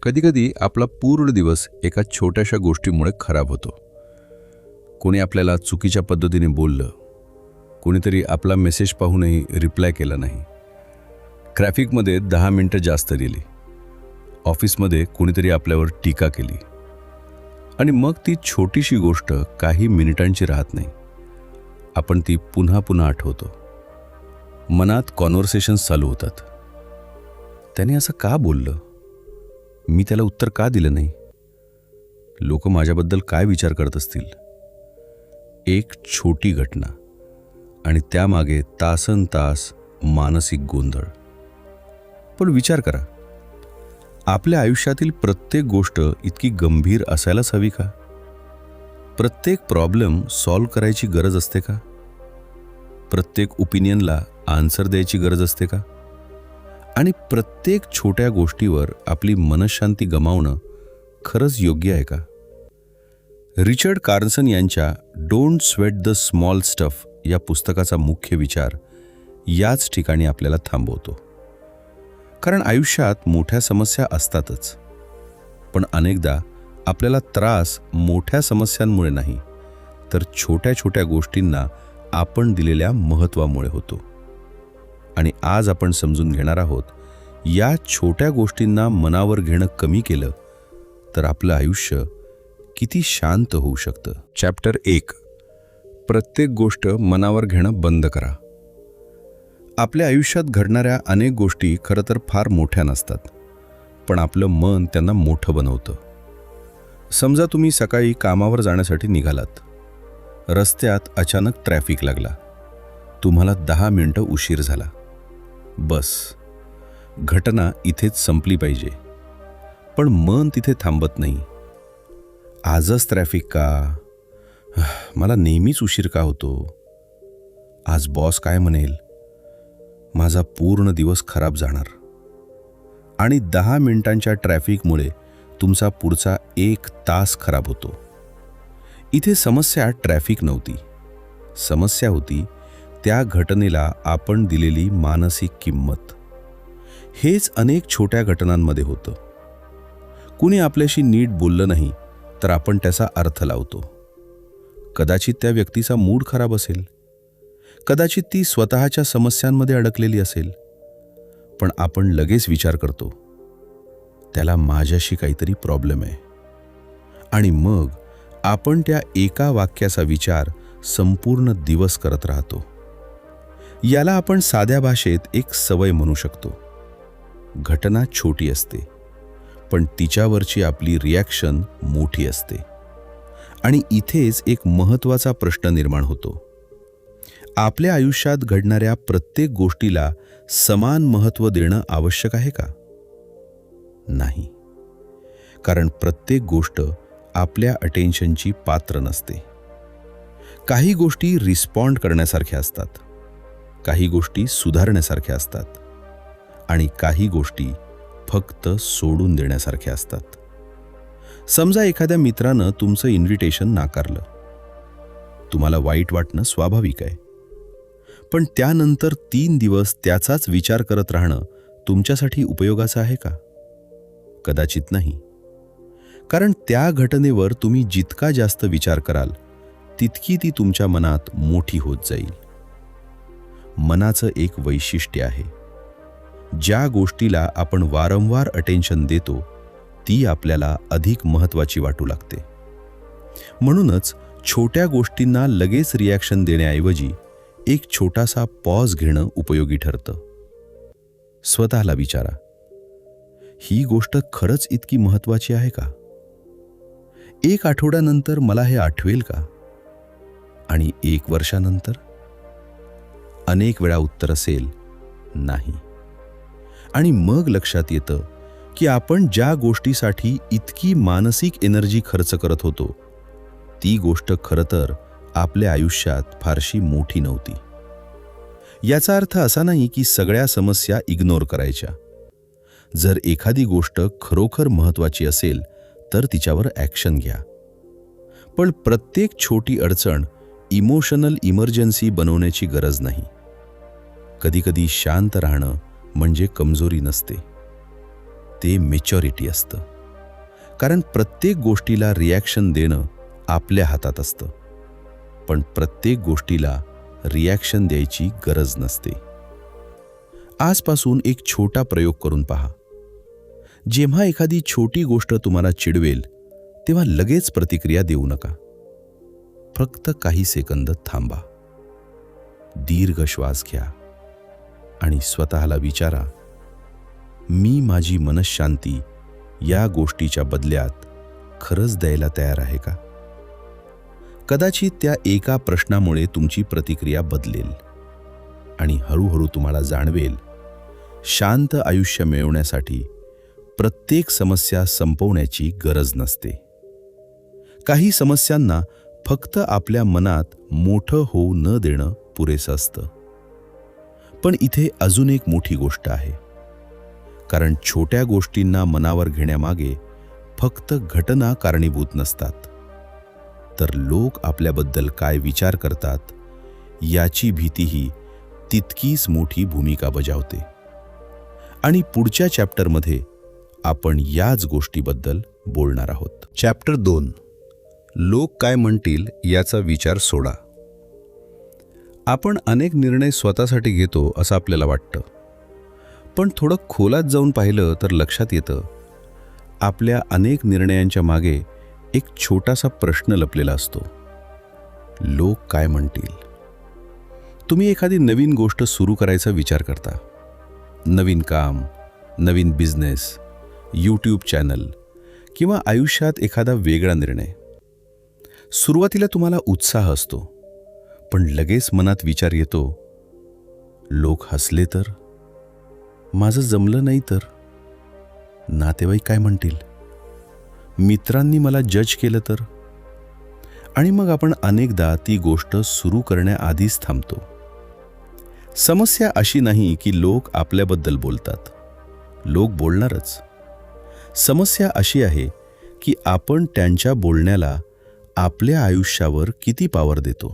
कधीकधी आपला पूर्ण दिवस एका छोट्याशा गोष्टीमुळे खराब होतो. कोणी आपल्याला चुकीच्या पद्धतीने बोललं, कोणीतरी आपला मेसेज पाहूनही रिप्लाय केला नाही, ट्रॅफिकमध्ये 10 मिनिटं जास्त गेली, ऑफिसमध्ये कोणीतरी आपल्यावर टीका केली आणि मग ती छोटीशी गोष्ट काही मिनिटांची राहत नाही. आपण ती पुन्हा पुन्हा आठवतो. मनात कॉन्व्हर्सेशन्स चालू होतात. त्याने असं का बोललं? मी त्याला उत्तर का दिलं नाही? लोक माझ्याबद्दल काय विचार करत असतील? एक छोटी घटना आणि त्यामागे तासनतास मानसिक गोंधळ. पण विचार करा, आपल्या आयुष्यातील प्रत्येक गोष्ट इतकी गंभीर असायलाच हवी का? प्रत्येक प्रॉब्लेम सॉल्व्ह करायची गरज असते का? प्रत्येक ओपिनियनला आन्सर द्यायची गरज असते का? आणि प्रत्येक छोट्या गोष्टीवर आपली मनःशांती गमावणं खरंच योग्य आहे का? रिचर्ड कार्सन यांच्या don't sweat the small stuff या पुस्तकाचा मुख्य विचार याच ठिकाणी आपल्याला थांबवतो. कारण आयुष्यात मोठ्या समस्या असतातच, पण अनेकदा आपल्याला त्रास मोठ्या समस्यांमुळे नाही, तर छोट्या छोट्या गोष्टींना आपण दिलेल्या महत्त्वामुळे होतो. आणि आज आपण समजून घेणार आहोत, या छोट्या गोष्टींना मनावर घेणं कमी केलं तर आपलं आयुष्य किती शांत होऊ शकतं. चॅप्टर 1, प्रत्येक गोष्ट मनावर घेणं बंद करा. आपल्या आयुष्यात घडणाऱ्या अनेक गोष्टी खरं तर फार मोठ्या नसतात, पण आपलं मन त्यांना मोठं बनवतं. समजा तुम्ही सकाळी कामावर जाण्यासाठी निघालात. रस्त्यात अचानक ट्रॅफिक लागला. तुम्हाला 10 मिनिटं उशीर झाला. बस, घटना इथेच संपली पाहिजे, पण मन तिथे थांबत नाही. आजच ट्रॅफिक का? मला नेहमीच उशीर का होतो? आज बॉस काय म्हणेल? माझा पूर्ण दिवस खराब जाणार. आणि 10 मिनिटांच्या ट्रॅफिकमुळे तुमचा पुढचा 1 तास खराब होतो. इथे समस्या ट्रॅफिक नव्हती, समस्या होती त्या घटनेला आपण दिलेली मानसिक किंमत. हेच अनेक छोट्या घटनांमध्ये होतं. कुणी आपल्याशी नीट बोललं नाही तर आपण त्याचा अर्थ लावतो. कदाचित त्या व्यक्तीचा मूड खराब असेल, कदाचित ती स्वतःच्या समस्यांमध्ये अडकलेली असेल, पण आपण लगेच विचार करतो, त्याला माझ्याशी काहीतरी प्रॉब्लेम आहे. आणि मग आपण त्या एका वाक्याचा विचार संपूर्ण दिवस करत राहतो. याला आपण साध्या भाषेत एक सवय म्हणू शकतो. घटना छोटी असते, पण तिच्यावरची आपली रिॲक्शन मोठी असते. आणि इथेच एक महत्त्वाचा प्रश्न निर्माण होतो. आपल्या आयुष्यात घडणाऱ्या प्रत्येक गोष्टीला समान महत्त्व देणं आवश्यक आहे का? नाही. कारण प्रत्येक गोष्ट आपल्या अटेन्शनची पात्र नसते. काही गोष्टी रिस्पॉन्ड करण्यासारख्या असतात, काही गोष्टी सुधारण्यासारख्या असतात, आणि काही गोष्टी फक्त सोडून देण्यासारख्या असतात. समजा एखाद्या मित्रानं तुमचं इन्व्हिटेशन नाकारलं. तुम्हाला वाईट वाटणं स्वाभाविक आहे, पण त्यानंतर 3 दिवस त्याचाच विचार करत राहणं तुमच्यासाठी उपयोगाचं आहे का? कदाचित नाही. कारण त्या घटनेवर तुम्ही जितका जास्त विचार कराल, तितकी ती तुमच्या मनात मोठी होत जाईल. मनाचं एक वैशिष्ट्य आहे, ज्या गोष्टीला आपण वारंवार अटेन्शन देतो ती आपल्याला अधिक महत्त्वाची वाटू लागते. म्हणूनच छोट्या गोष्टींना लगेच रिॲक्शन देण्याऐवजी एक छोटासा पॉज घेणं उपयोगी ठरतं. स्वतःला विचारा, ही गोष्ट खरंच इतकी महत्त्वाची आहे का? 1 आठवड्यानंतर मला हे आठवेल का? आणि 1 वर्षानंतर? अनेक वेळा उत्तर असेल नाही. आणि मग लक्षात येतं की आपण ज्या गोष्टीसाठी इतकी मानसिक एनर्जी खर्च करत होतो, ती गोष्ट खरं तर आपल्या आयुष्यात फारशी मोठी नव्हती. याचा अर्थ असा नाही की सगळ्या समस्या इग्नोर करायच्या. जर एखादी गोष्ट खरोखर महत्त्वाची असेल तर तिच्यावर ॲक्शन घ्या. पण प्रत्येक छोटी अडचण इमोशनल इमर्जन्सी बनवण्याची गरज नाही. कधीकधी शांत राहणं म्हणजे कमजोरी नसते, ते मॅच्युरिटी असतं. कारण प्रत्येक गोष्टीला रिॲक्शन देणं आपल्या हातात असतं, पण प्रत्येक गोष्टीला रिॲक्शन द्यायची गरज नसते. आजपासून एक छोटा प्रयोग करून पहा. जेव्हा एखादी छोटी गोष्ट तुम्हाला चिडवेल तेव्हा लगेच प्रतिक्रिया देऊ नका. फक्त काही सेकंद थांबा, दीर्घ श्वास घ्या आणि स्वतःला विचारा, मी माझी मनःशांती या गोष्टीच्या बदल्यात खरंच द्यायला तयार आहे का? कदाचित त्या एका प्रश्नामुळे तुमची प्रतिक्रिया बदलेल आणि हळूहळू तुम्हाला जाणवेल, शांत आयुष्य मिळवण्यासाठी प्रत्येक समस्या संपवण्याची गरज नसते. काही समस्यांना फक्त आपल्या मनात मोठं होऊ न देणं पुरेसं असतं. पण इथे अजून एक मोठी गोष्ट आहे, कारण छोट्या गोष्टींना मनावर घेण्यामागे फक्त घटना कारणीभूत नसतात, तर लोक आपल्याबद्दल काय विचार करतात याची भीतीही तितकीच मोठी भूमिका बजावते. आणि पुढच्या चॅप्टरमध्ये आपण याच गोष्टीबद्दल बोलणार आहोत. चॅप्टर 2, लोक काय म्हणतील याचा विचार सोडा. आपण अनेक निर्णय स्वतःसाठी घेतो असं आपल्याला वाटतं, पण थोडं खोलात जाऊन पाहिलं तर लक्षात येतं, आपल्या अनेक निर्णयांच्या मागे एक छोटासा प्रश्न लपलेला असतो. लोक काय म्हणतील? तुम्ही एखादी नवीन गोष्ट सुरू करायचा विचार करता, नवीन काम, नवीन बिझनेस, यूट्यूब चॅनल किंवा आयुष्यात एखादा वेगळा निर्णय. सुरुवातीला तुम्हाला उत्साह असतो, पण लगेच मनात विचार येतो, लोक हसले तर, माझं जमलं नाही तर, नातेवाईक काय म्हणतील, मित्रांनी मला जज केलं तर. आणि मग आपण अनेकदा ती गोष्ट सुरू करण्याआधीच थांबतो. समस्या अशी नाही की लोक आपल्याबद्दल बोलतात, लोक बोलणारच. समस्या अशी आहे की आपण त्यांच्या बोलण्याला आपल्या आयुष्यावर किती पावर देतो.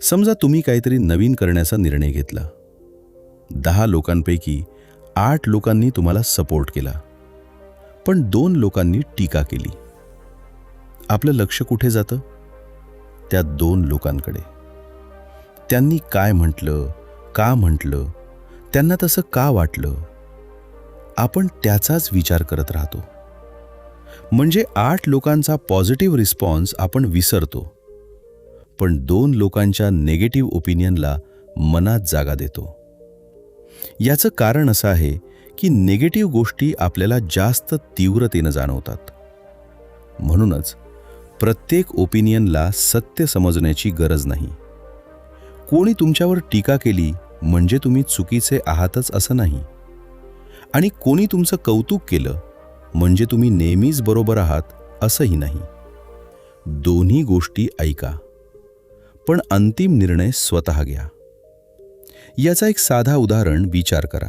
समजा तुम्ही काहीतरी नवीन करण्याचा निर्णय घेतला. 10 लोकांपैकी 8 लोकांनी तुम्हाला सपोर्ट केला, पण 2 लोकांनी टीका केली. आपलं लक्ष कुठे जातं? त्या 2 लोकांकडे. त्यांनी काय म्हटलं, का म्हटलं, त्यांना तसं का वाटलं, आपण त्याचाच विचार करत राहतो. म्हणजे 8 लोकांचा पॉझिटिव्ह रिस्पॉन्स आपण विसरतो, पण 2 लोकांच्या नेगेटिव्ह ओपिनियनला मनात जागा देतो. याचं कारण असं आहे की नेगेटिव्ह गोष्टी आपल्याला जास्त तीव्रतेनं जाणवतात. म्हणूनच प्रत्येक ओपिनियनला सत्य समजण्याची गरज नाही. कोणी तुमच्यावर टीका केली म्हणजे तुम्ही चुकीचे आहातच असं नाही, आणि कोणी तुमचं कौतुक केलं म्हणजे तुम्ही नेहमीच बरोबर आहात असंही नाही. दोन्ही गोष्टी ऐका, पण अंतिम निर्णय स्वतः घ्या. याचा एक साधा उदाहरण विचार करा.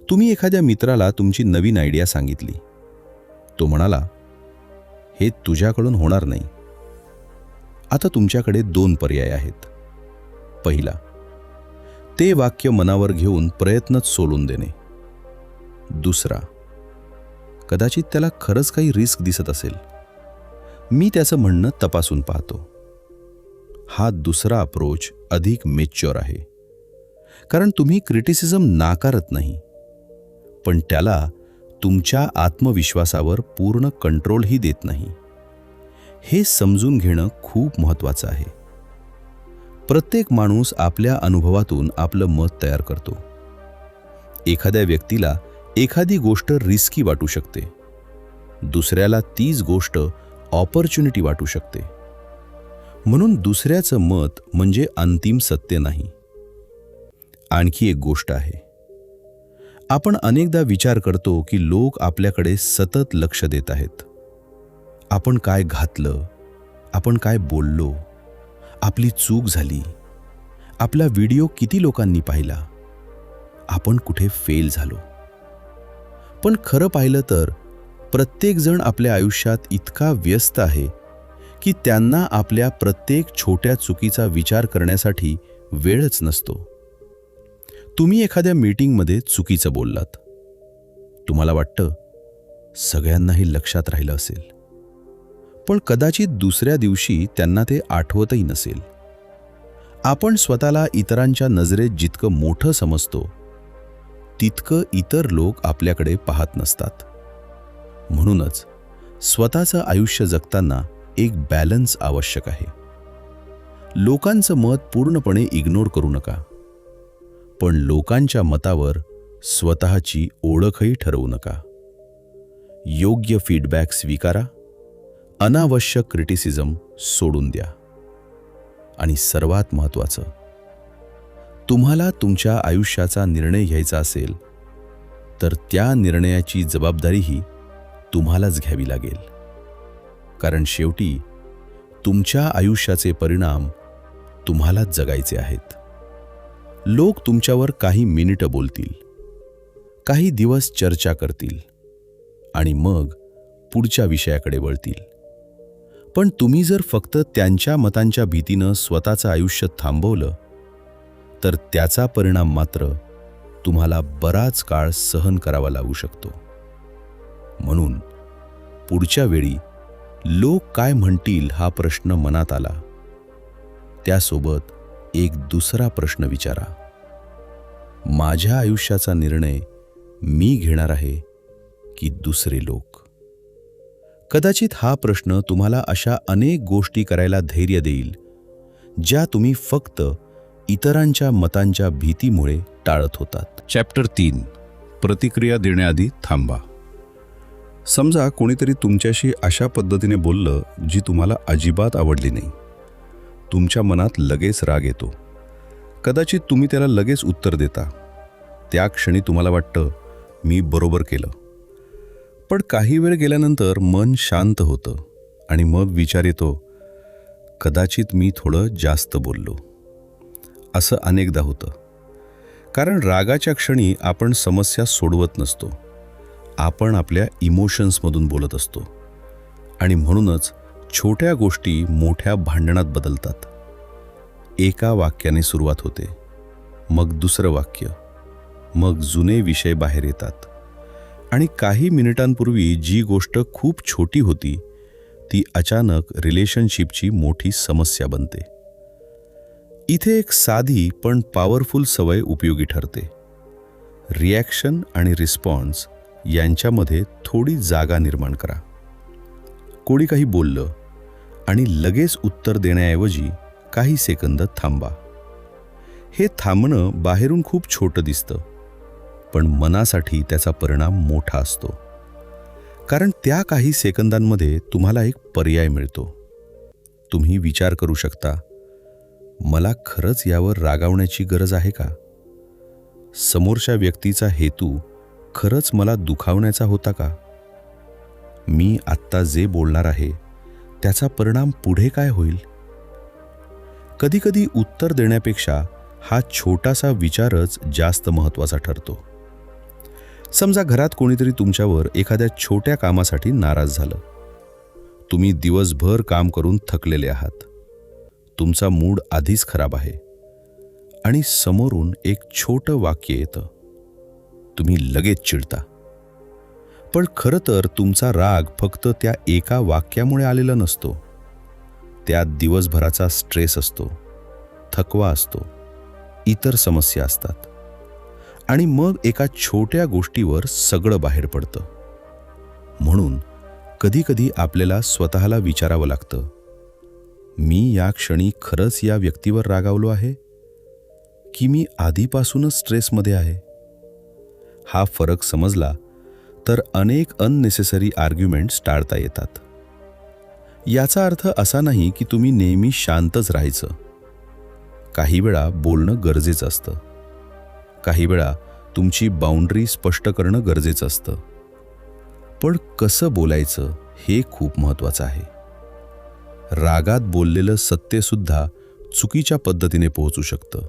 तुम्ही एखाद्या मित्राला तुमची नवीन आयडिया सांगितली. तो म्हणाला, हे तुझ्याकडून होणार नाही. आता तुमच्याकडे 2 पर्याय आहेत. पहिला, ते वाक्य मनावर घेऊन प्रयत्नच सोडून देणे. दुसरा, कदाचित त्याला खरंच काही रिस्क दिसत असेल, मी त्याचं म्हणणं तपासून पाहतो. हा दुसरा अप्रोच अधिक मॅच्युअर आहे, कारण तुम्ही क्रिटिसिझम नाकारत नाही, पण त्याला तुमच्या आत्मविश्वासावर पूर्ण कंट्रोलही देत नाही. हे समजून घेणं खूप महत्त्वाचं आहे. प्रत्येक माणूस आपल्या अनुभवातून आपलं मत तयार करतो. एखाद्या व्यक्तीला एखादी गोष्ट रिस्की वाटू शकते, दुसऱ्याला तीच गोष्ट ऑपॉर्च्युनिटी वाटू शकते. म्हणून दुसऱ्याचं मत म्हणजे अंतिम सत्य नाही. आणखी एक गोष्ट आहे, आपण अनेकदा विचार करतो की लोक आपल्याकडे सतत लक्ष देत आहेत. आपण काय घातलं, आपण काय बोललो, आपली चूक झाली, आपला व्हिडिओ किती लोकांनी पाहिला, आपण कुठे फेल झालो. पण खरं पाहिलं तर प्रत्येकजण आपल्या आयुष्यात इतका व्यस्त आहे की त्यांना आपल्या प्रत्येक छोट्या चुकीचा विचार करण्यासाठी वेळच नसतो. तुम्ही एखाद्या मीटिंगमध्ये चुकीचं बोललात. तुम्हाला वाटतं, सगळ्यांनाही लक्षात राहिलं असेल, पण कदाचित दुसऱ्या दिवशी त्यांना ते आठवतही नसेल. आपण स्वतःला इतरांच्या नजरेत जितकं मोठं समजतो, तितकं इतर लोक आपल्याकडे पाहत नसतात. म्हणूनच स्वतःचं आयुष्य जगताना एक बॅलन्स आवश्यक आहे. लोकांचं मत पूर्णपणे इग्नोर करू नका, पण लोकांच्या मतावर स्वतःची ओळखही ठरवू नका. योग्य फीडबॅक स्वीकारा, अनावश्यक क्रिटिसिझम सोडून द्या. आणि सर्वात महत्त्वाचं, तुम्हाला तुमच्या आयुष्याचा निर्णय घ्यायचा असेल तर त्या निर्णयाची जबाबदारीही तुम्हालाच घ्यावी लागेल. कारण शेवटी तुमच्या आयुष्याचे परिणाम तुम्हालाच जगायचे आहेत. लोक तुमच्यावर काही मिनिटं बोलतील, काही दिवस चर्चा करतील आणि मग पुढच्या विषयाकडे वळतील. पण तुम्ही जर फक्त त्यांच्या मतांच्या भीतीनं स्वतःचं आयुष्य थांबवलं तर त्याचा परिणाम मात्र तुम्हाला बराच काळ सहन करावा लागू शकतो. म्हणून पुढच्या वेळी लोक काय म्हणतील हा प्रश्न मनात आला, त्यासोबत एक दुसरा प्रश्न विचारा. माझ्या आयुष्याचा निर्णय मी घेणार आहे की दुसरे लोक? कदाचित हा प्रश्न तुम्हाला अशा अनेक गोष्टी करायला धैर्य देईल ज्या तुम्ही फक्त इतरांच्या मतांच्या भीतीमुळे टाळत होतात. चॅप्टर 3, प्रतिक्रिया देण्याआधी थांबा. समजा कोणीतरी तुमच्याशी अशा पद्धतीने बोललं जी तुम्हाला अजिबात आवडली नाही. तुमच्या मनात लगेच राग येतो. कदाचित तुम्ही त्याला लगेच उत्तर देता. त्या क्षणी तुम्हाला वाटतं, मी बरोबर केलं. पण काही वेळ गेल्यानंतर मन शांत होतं आणि मग विचार येतो, कदाचित मी थोडं जास्त बोललो. असं अनेकदा होतं. कारण रागाच्या क्षणी आपण समस्या सोडवत नसतो, आपण आपल्या इमोशन्समधून बोलत असतो. आणि म्हणूनच छोट्या गोष्टी मोठ्या भांडणात बदलतात. एका वाक्याने सुरुवात होते, मग दुसरं वाक्य, मग जुने विषय बाहेर येतात. आणि काही मिनिटांपूर्वी जी गोष्ट खूप छोटी होती ती अचानक रिलेशनशिपची मोठी समस्या बनते. इथे एक साधी पण पॉवरफुल सवय उपयोगी ठरते. रिॲक्शन आणि रिस्पॉन्स यांच्यामध्ये थोडी जागा निर्माण करा. कोणी काही बोललं आणि लगेच उत्तर देण्याऐवजी काही सेकंद थांबा. हे थांबणं बाहेरून खूप छोटं दिसतं, पण मनासाठी त्याचा परिणाम मोठा असतो. कारण त्या काही सेकंदांमध्ये तुम्हाला एक पर्याय मिळतो. तुम्ही विचार करू शकता, मला खरंच यावर रागावण्याची गरज आहे का? समोरच्या व्यक्तीचा हेतू खरंच मला दुखावण्याचा होता का? मी आत्ता जे बोलणार आहे त्याचा परिणाम पुढे काय होईल? कधीकधी उत्तर देण्यापेक्षा हा छोटासा विचारच जास्त महत्त्वाचा ठरतो. समजा घरात कोणीतरी तुमच्यावर एखाद्या छोट्या कामासाठी नाराज झालं. तुम्ही दिवसभर काम करून थकलेले आहात. तुमचा मूड आधीच खराब आहे आणि समोरून एक छोटं वाक्य येतं. तुम्ही लगेच चिडता. पण खरं तर तुमचा राग फक्त त्या एका वाक्यामुळे आलेला नसतो. त्यात दिवसभराचा स्ट्रेस असतो, थकवा असतो, इतर समस्या असतात. आणि मग एका छोट्या गोष्टीवर सगळं बाहेर पडतं. म्हणून कधीकधी आपल्याला स्वतःला विचारावं लागतं, मी या क्षणी खरंच या व्यक्तीवर रागावलो आहे की मी आधीपासूनच स्ट्रेसमध्ये आहे? हा फरक समजला तर अनेक अननेसेसरी आर्ग्युमेंट्स टाळता येतात. याचा अर्थ असा नाही की तुम्ही नेहमी शांतच राहायचं. काही वेळा बोलणं गरजेचं असतं. काही वेळा तुमची बाउंड्री स्पष्ट करणं गरजेचं असतं. पण कसं बोलायचं हे खूप महत्त्वाचं आहे. रागात बोललेलं सत्यसुद्धा चुकीच्या पद्धतीने पोहोचू शकतं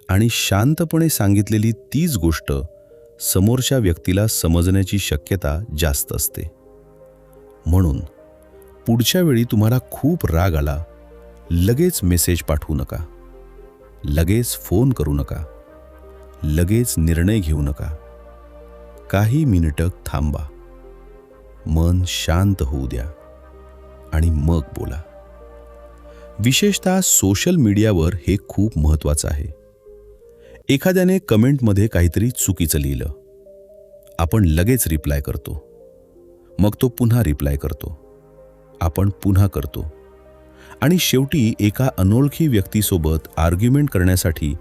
आणि शांतपणे सांगितलेली तीच गोष्ट समोरच्या व्यक्तीला समजण्याची शक्यता जास्त असते. म्हणून पुढच्या वेळी तुम्हाला खूप राग आला, लगेच मेसेज पाठवू नका, लगेच फोन करू नका, लगेच निर्णय घेऊ नका. काही मिनिटं थांबा मन शांत होऊ द्या आणि मग बोला. विशेषतः सोशल मीडियावर हे खूप महत्त्वाचं आहे. एखाद्याने कमेंटमध्ये काहीतरी चुकीचं लिहिलं, आपण लगेच रिप्लाय करतो. मग तो पुन्हा रिप्लाय करतो, आपण पुन्हा करतो आणि शेवटी एका अनोळखी व्यक्तीसोबत आर्ग्युमेंट करण्यासाठी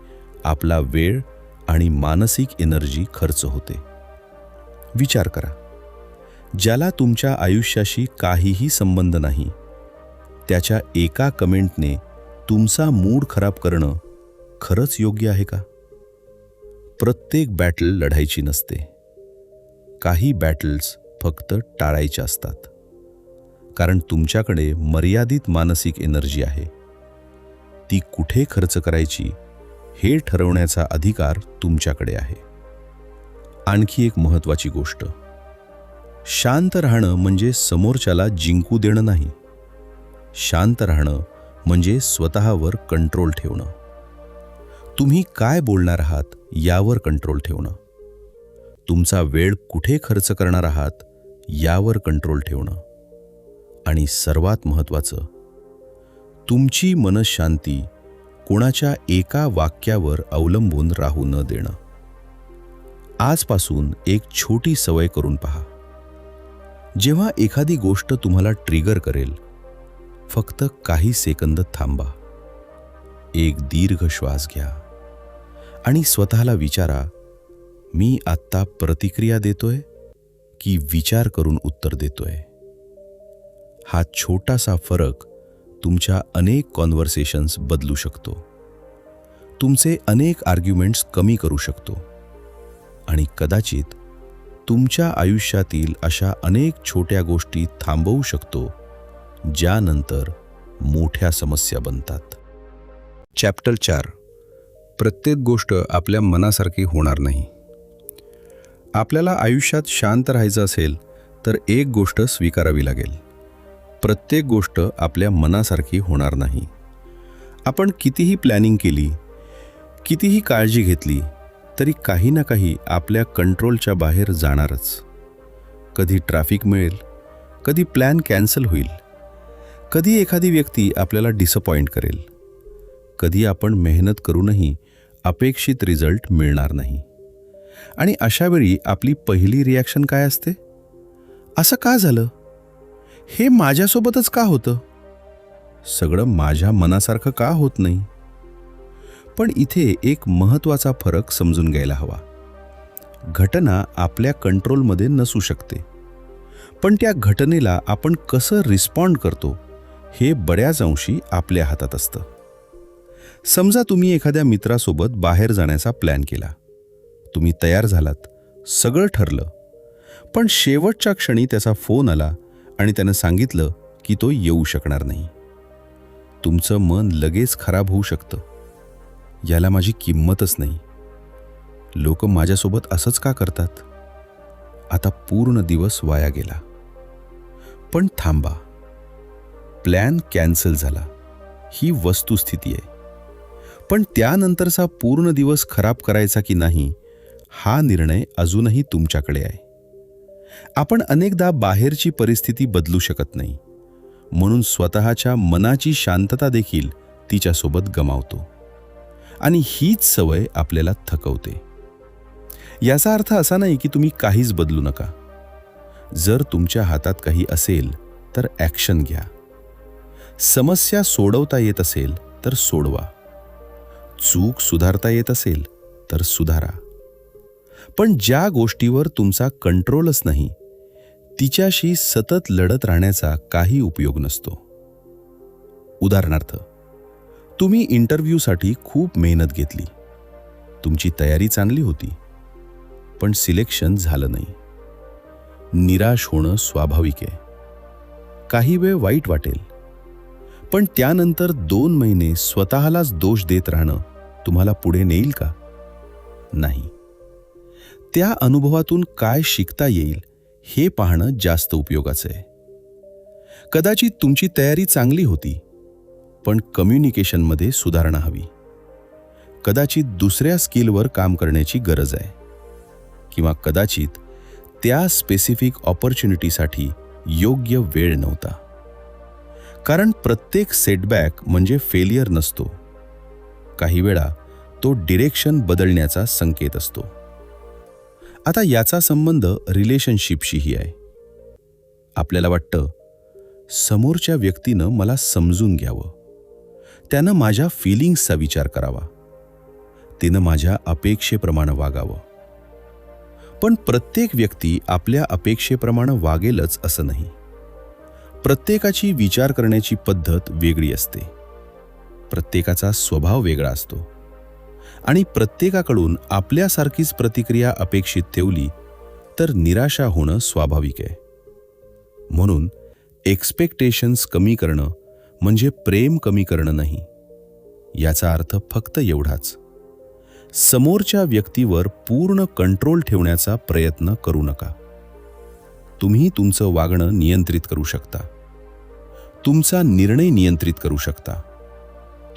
आपला वेळ आणि मानसिक एनर्जी खर्च होते. विचार करा, ज्याला तुमच्या आयुष्याशी काहीही संबंध नाही, त्याच्या एका कमेंटने तुमचा मूड खराब करणं खरंच योग्य आहे का? प्रत्येक बॅटल लढायची नसते. काही बॅटल्स फक्त टाळायच्या असतात. कारण तुमच्याकडे मर्यादित मानसिक एनर्जी आहे. ती कुठे खर्च करायची हे ठरवण्याचा अधिकार तुमच्याकडे आहे. आणखी एक महत्त्वाची गोष्ट, शांत राहणं म्हणजे समोरच्याला जिंकू देणं नाही. शांत राहणं म्हणजे स्वतःवर कंट्रोल ठेवणं. तुम्ही काय बोलणार आहात यावर कंट्रोल ठेवणं. तुमचा वेळ कुठे खर्च करणार आहात यावर कंट्रोल ठेवणं. आणि सर्वात महत्त्वाचं, तुमची मनःशांती कोणाच्या एका वाक्यावर अवलंबून राहू न देणं. आजपासून एक छोटी सवय करून पहा. जेव्हा एखादी गोष्ट तुम्हाला ट्रिगर करेल, फक्त काही सेकंद थांबा. एक दीर्घ श्वास घ्या आणि स्वतःला विचारा, मी आत्ता प्रतिक्रिया देतोय की विचार करून उत्तर देतोय? हा छोटासा फरक तुमच्या अनेक कॉन्व्हर्सेशन्स बदलू शकतो. तुमचे अनेक आर्ग्युमेंट्स कमी करू शकतो आणि कदाचित तुमच्या आयुष्यातील अशा अनेक छोट्या गोष्टी थांबवू शकतो, ज्या नंतर मोठ्या समस्या बनतात. चॅप्टर 4. प्रत्येक गोष्ट आपल्या मनासारखी होणार नाही. आपल्याला आयुष्यात शांत राहायचं असेल तर एक गोष्ट स्वीकारावी लागेल. प्रत्येक गोष्ट आपल्या मनासारखी होणार नाही. आपण कितीही प्लॅनिंग केली, कितीही काळजी घेतली, तरी काही ना काही आपल्या कंट्रोलच्या बाहेर जाणारच. कधी ट्रॅफिक मिळेल, कधी प्लॅन कॅन्सल होईल, कधी एखादी व्यक्ती आपल्याला डिसअपॉइंट करेल, कधी आपण मेहनत करूनही अपेक्षित रिझल्ट मिळणार नाही. आणि अशावेळी आपली पहिली रिॲक्शन काय असते? असं का झालं? हे माझ्यासोबतच का होतं? सगळं माझ्या मनासारखं का होत नाही? पण इथे एक महत्त्वाचा फरक समजून घ्यायला हवा. घटना आपल्या कंट्रोलमध्ये नसू शकते, पण त्या घटनेला आपण कसं रिस्पॉन्ड करतो हे बऱ्याच अंशी आपल्या हातात असतं. समजा तुम्ही एखाद्या मित्रासोबत बाहेर जाण्याचा प्लॅन केला. तुम्ही तयार झालात, सगळं ठरलं, पण शेवटच्या क्षणी त्याचा फोन आला आणि त्यानं सांगितलं की तो येऊ शकणार नाही. तुमचं मन लगेच खराब होऊ शकतं. याला माझी किंमतच नाही. लोक माझ्यासोबत असंच का करतात? आता पूर्ण दिवस वाया गेला. पण थांबा, प्लॅन कॅन्सल झाला ही वस्तुस्थिती आहे. पण त्यानंतरचा पूर्ण दिवस खराब करायचा की नाही हा निर्णय अजूनही तुमच्याकडे आहे. आपण अनेकदा बाहेरची परिस्थिती बदलू शकत नाही, म्हणून स्वतःच्या मनाची शांतता देखील तिच्यासोबत गमावतो. आणि हीच सवय आपल्याला थकवते. याचा अर्थ असा नाही की तुम्ही काहीच बदलू नका. जर तुमच्या हातात काही असेल तर ॲक्शन घ्या. समस्या सोडवता येत असेल तर सोडवा. चूक सुधारता येत असेल तर सुधारा. पण ज्या गोष्टीवर तुमचा कंट्रोलच नाही, तिच्याशी सतत लढत राहण्याचा काही उपयोग नसतो. उदाहरणार्थ, तुम्ही इंटरव्ह्यूसाठी खूप मेहनत घेतली. तुमची तयारी चांगली होती, पण सिलेक्शन झालं नाही. निराश होणं स्वाभाविक आहे. काही वेळ वाईट वाटेल, पण त्यानंतर 2 महिने स्वतःलाच दोष देत राहणं तुम्हाला पुढे नेईल का? नाही. त्या अनुभवातून काय शिकता येईल हे पाहणं जास्त उपयोगाचं आहे. कदाचित तुमची तयारी चांगली होती, पण कम्युनिकेशनमध्ये सुधारणा हवी. कदाचित दुसऱ्या स्किलवर काम करण्याची गरज आहे, किंवा कदाचित त्या स्पेसिफिक ऑपॉर्च्युनिटीसाठी योग्य वेळ नव्हता. कारण प्रत्येक सेटबॅक म्हणजे फेलियर नसतो. काही वेळा तो डिरेक्शन बदलण्याचा संकेत असतो. आता याचा संबंध रिलेशनशिपशीही आहे. आपल्याला वाटतं समोरच्या व्यक्तीनं मला समजून घ्यावं, त्यानं माझ्या फिलिंग्सचा विचार करावा, तिनं माझ्या अपेक्षेप्रमाणे वागावं. पण प्रत्येक व्यक्ती आपल्या अपेक्षेप्रमाणे वागेलच असं नाही. प्रत्येकाची विचार करण्याची पद्धत वेगळी असते. प्रत्येकाचा स्वभाव वेगळा असतो आणि प्रत्येकाकडून आपल्यासारखीच प्रतिक्रिया अपेक्षित ठेवली तर निराशा होणं स्वाभाविक आहे. म्हणून एक्सपेक्टेशन्स कमी करणं म्हणजे प्रेम कमी करणं नाही. याचा अर्थ फक्त एवढाच, समोरच्या व्यक्तीवर पूर्ण कंट्रोल ठेवण्याचा प्रयत्न करू नका. तुम्ही तुमचं वागणं नियंत्रित करू शकता, तुमचा निर्णय नियंत्रित करू शकता,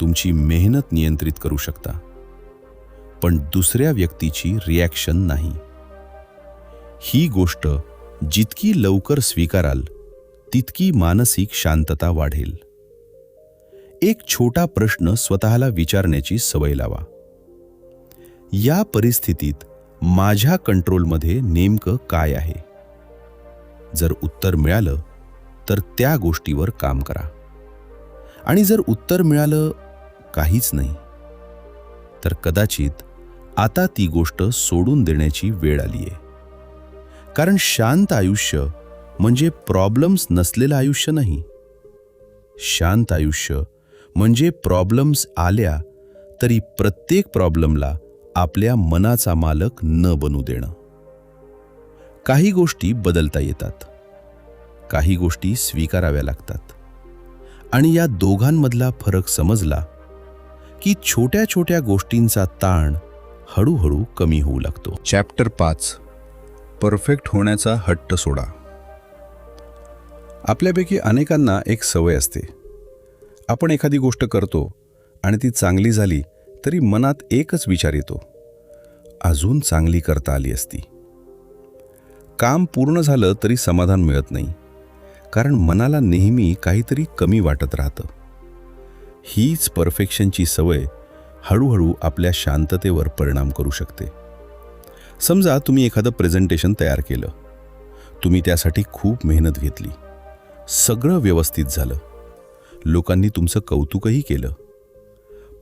तुमची मेहनत नियंत्रित करू शकता, पण दुसऱ्या व्यक्तीची रिॲक्शन नाही. ही गोष्ट जितकी लवकर स्वीकाराल तितकी मानसिक शांतता वाढेल. एक छोटा प्रश्न स्वतःला विचारण्याची सवय लावा. या परिस्थितीत माझ्या कंट्रोलमध्ये नेमकं काय आहे? जर उत्तर मिळालं तर त्या गोष्टीवर काम करा. आणि जर उत्तर मिळालं काहीच नाही, तर कदाचित आता ती गोष्ट सोडून देण्याची वेळ आली आहे. कारण शांत आयुष्य म्हणजे प्रॉब्लेम्स नसलेलं आयुष्य नाही. शांत आयुष्य म्हणजे प्रॉब्लेम्स आल्या तरी प्रत्येक प्रॉब्लेमला आपल्या मनाचा मालक न बनू देणं. काही गोष्टी बदलता येतात, काही गोष्टी स्वीकाराव्या लागतात. आणि या दोघांमधला फरक समजला की छोट्या छोट्या गोष्टींचा ताण हळूहळू कमी होऊ लागतो. चॅप्टर 5, परफेक्ट होण्याचा हट्ट सोडा. आपल्यापैकी अनेकांना एक सवय असते. आपण एखादी गोष्ट करतो आणि ती चांगली झाली तरी मनात एकच विचार येतो, अजून चांगली करता आली असती. काम पूर्ण झालं तरी समाधान मिळत नाही, कारण मनाला नेहमी काहीतरी कमी वाटत राहतं. हीच परफेक्शनची सवय हळूहळू आपल्या शांततेवर परिणाम करू शकते. समजा तुम्ही एखादं प्रेझेंटेशन तयार केलं, तुम्ही त्यासाठी खूप मेहनत घेतली, सगळं व्यवस्थित झालं, लोकांनी तुमचं कौतुकही केलं,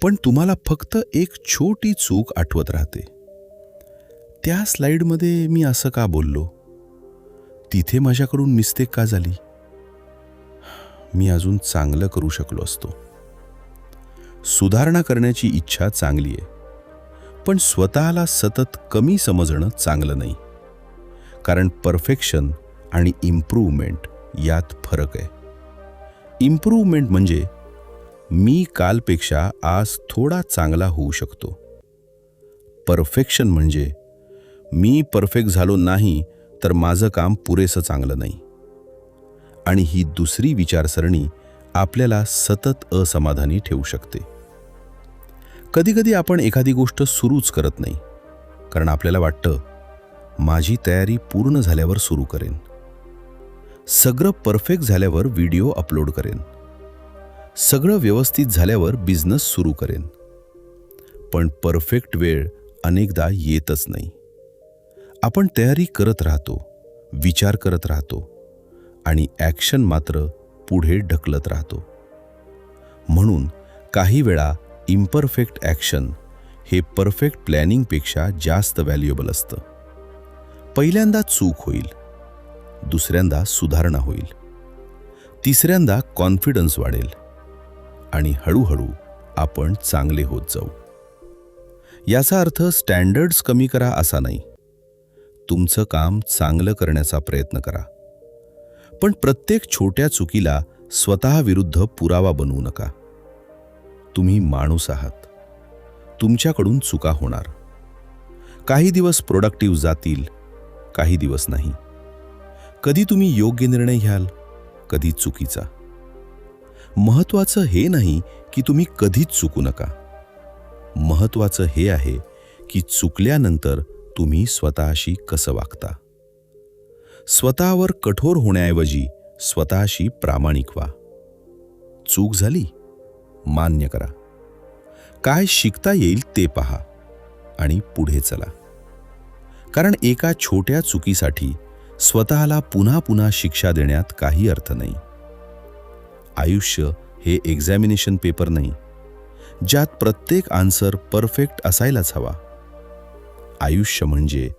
पण तुम्हाला फक्त एक छोटी चूक आठवत राहते. त्या स्लाईडमध्ये मी असं का बोललो? तिथे माझ्याकडून मिस्टेक का झाली? मी अजून चांगलं करू शकलो असतो. सुधारणा करण्याची इच्छा चांगली आहे, पण स्वतःला सतत कमी समजणं चांगलं नाही. कारण परफेक्शन आणि इम्प्रूव्हमेंट यात फरक आहे. इम्प्रूव्हमेंट म्हणजे मी कालपेक्षा आज थोडा चांगला होऊ शकतो. परफेक्शन म्हणजे मी परफेक्ट झालो नाही तर माझं काम पुरेसं चांगलं नाही. आणि ही दुसरी विचारसरणी आपल्याला सतत असमाधानी ठेवू शकते. कधीकधी आपण एखादी गोष्ट सुरूच करत नाही, कारण आपल्याला वाटतं माझी तयारी पूर्ण झाल्यावर सुरू करेन, सगळं परफेक्ट झाल्यावर व्हिडिओ अपलोड करेन, सगळं व्यवस्थित झाल्यावर बिझनेस सुरू करेन. पण परफेक्ट वेळ अनेकदा येतच नाही. आपण तयारी करत राहतो, विचार करत राहतो आणि ॲक्शन मात्र पुढे ढकलत राहतो. म्हणून काही वेळा इम्परफेक्ट ॲक्शन हे परफेक्ट प्लॅनिंगपेक्षा जास्त व्हॅल्युएबल असतं. पहिल्यांदा चूक होईल, दुसऱ्यांदा सुधारणा होईल, तिसऱ्यांदा कॉन्फिडन्स वाढेल आणि हळूहळू आपण चांगले होत जाऊ. याचा अर्थ स्टँडर्ड्स कमी करा असा नाही. तुमचं काम चांगलं करण्याचा प्रयत्न करा, पण प्रत्येक छोट्या चुकीला स्वतःविरुद्ध पुरावा बनवू नका. तुम्ही माणूस आहात, तुमच्याकडून चुका होणार. काही दिवस प्रोडक्टिव्ह जातील, काही दिवस नाही. कधी तुम्ही योग्य निर्णय घ्याल, कधी चुकीचा. महत्त्वाचं हे नाही की तुम्ही कधीच चुकू नका. महत्त्वाचं हे आहे की चुकल्यानंतर तुम्ही स्वतःशी कसं वागता. स्वतःवर कठोर होण्याऐवजी स्वतःशी प्रामाणिक व्हा. चूक झाली, मान्य करा. काय शिकता येईल ते पहा आणि पुढे चला. कारण एका छोट्या चुकीसाठी स्वतःला पुन्हा पुन्हा शिक्षा देण्यात काही अर्थ नाही. आयुष्य हे एक्झामिनेशन पेपर नाही, ज्यात प्रत्येक आन्सर परफेक्ट असायलाच हवा. आयुष्य म्हणजे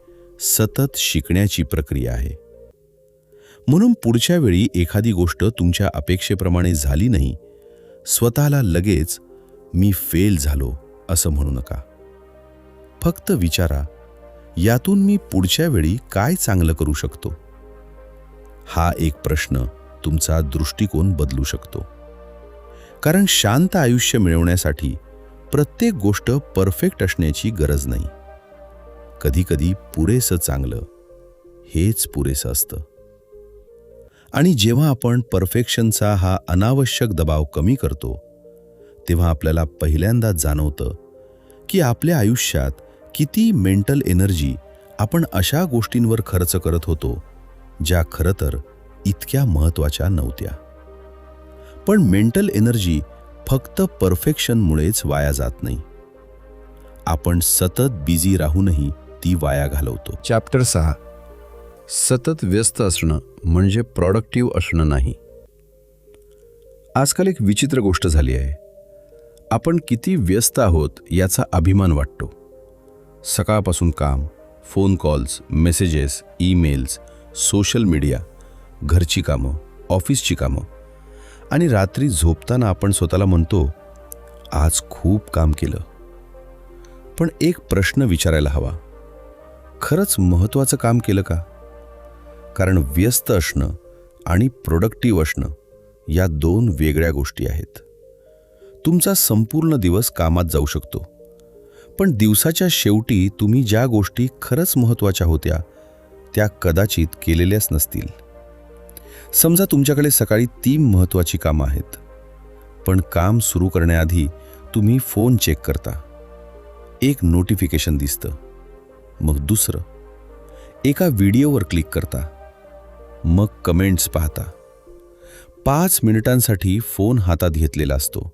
सतत शिकण्याची प्रक्रिया आहे. म्हणून पुढच्या वेळी एखादी गोष्ट तुमच्या अपेक्षेप्रमाणे झाली नाही, स्वतःला लगेच मी फेल झालो असं म्हणू नका. फक्त विचारा, यातून मी पुढच्या वेळी काय चांगलं करू शकतो? हा एक प्रश्न तुमचा दृष्टिकोन बदलू शकतो. कारण शांत आयुष्य मिळवण्यासाठी प्रत्येक गोष्ट परफेक्ट असण्याची गरज नाही. कधीकधी पुरेसं चांगलं हेच पुरेसं असतं. आणि जेव्हा आपण परफेक्शनचा हा अनावश्यक दबाव कमी करतो, तेव्हा आपल्याला पहिल्यांदा जाणवतं की आपल्या आयुष्यात किती मेंटल एनर्जी आपण अशा गोष्टींवर खर्च करत होतो ज्या खरं तर इतक्या महत्त्वाच्या नव्हत्या. पण मेंटल एनर्जी फक्त परफेक्शनमुळेच वाया जात नाही. आपण सतत बिझी राहूनही ती वाया घालवतो. चॅप्टर 6. सतत व्यस्त असणं म्हणजे प्रॉडक्टिव्ह असणं नाही. आजकाल एक विचित्र गोष्ट झाली आहे. आपण किती व्यस्त आहोत याचा अभिमान वाटतो. सकाळपासून काम, phone calls, messages, emails, social media, घरची कामं, ऑफिसची कामं, आणि रात्री झोपताना आपण स्वतःला म्हणतो, आज खूप काम केलं. पण एक प्रश्न विचारायला हवा, खरंच महत्त्वाचं काम केलं का? कारण व्यस्त असणं आणि प्रोडक्टिव्ह असणं या दोन वेगळ्या गोष्टी आहेत. तुमचा संपूर्ण दिवस कामात जाऊ शकतो, पण दिवसाच्या शेवटी तुम्ही ज्या गोष्टी खरंच महत्त्वाच्या होत्या त्या कदाचित केलेल्याच नसतील. समजा तुमच्याकडे सकाळी 3 महत्त्वाची कामं आहेत, पण काम सुरू करण्याआधी तुम्ही फोन चेक करता. एक नोटिफिकेशन दिसतं, मग दुसरं. एका व्हिडिओवर क्लिक करता, मग कमेंट्स पाहता. 5 मिनिटांसाठी फोन हातात घेतलेला असतो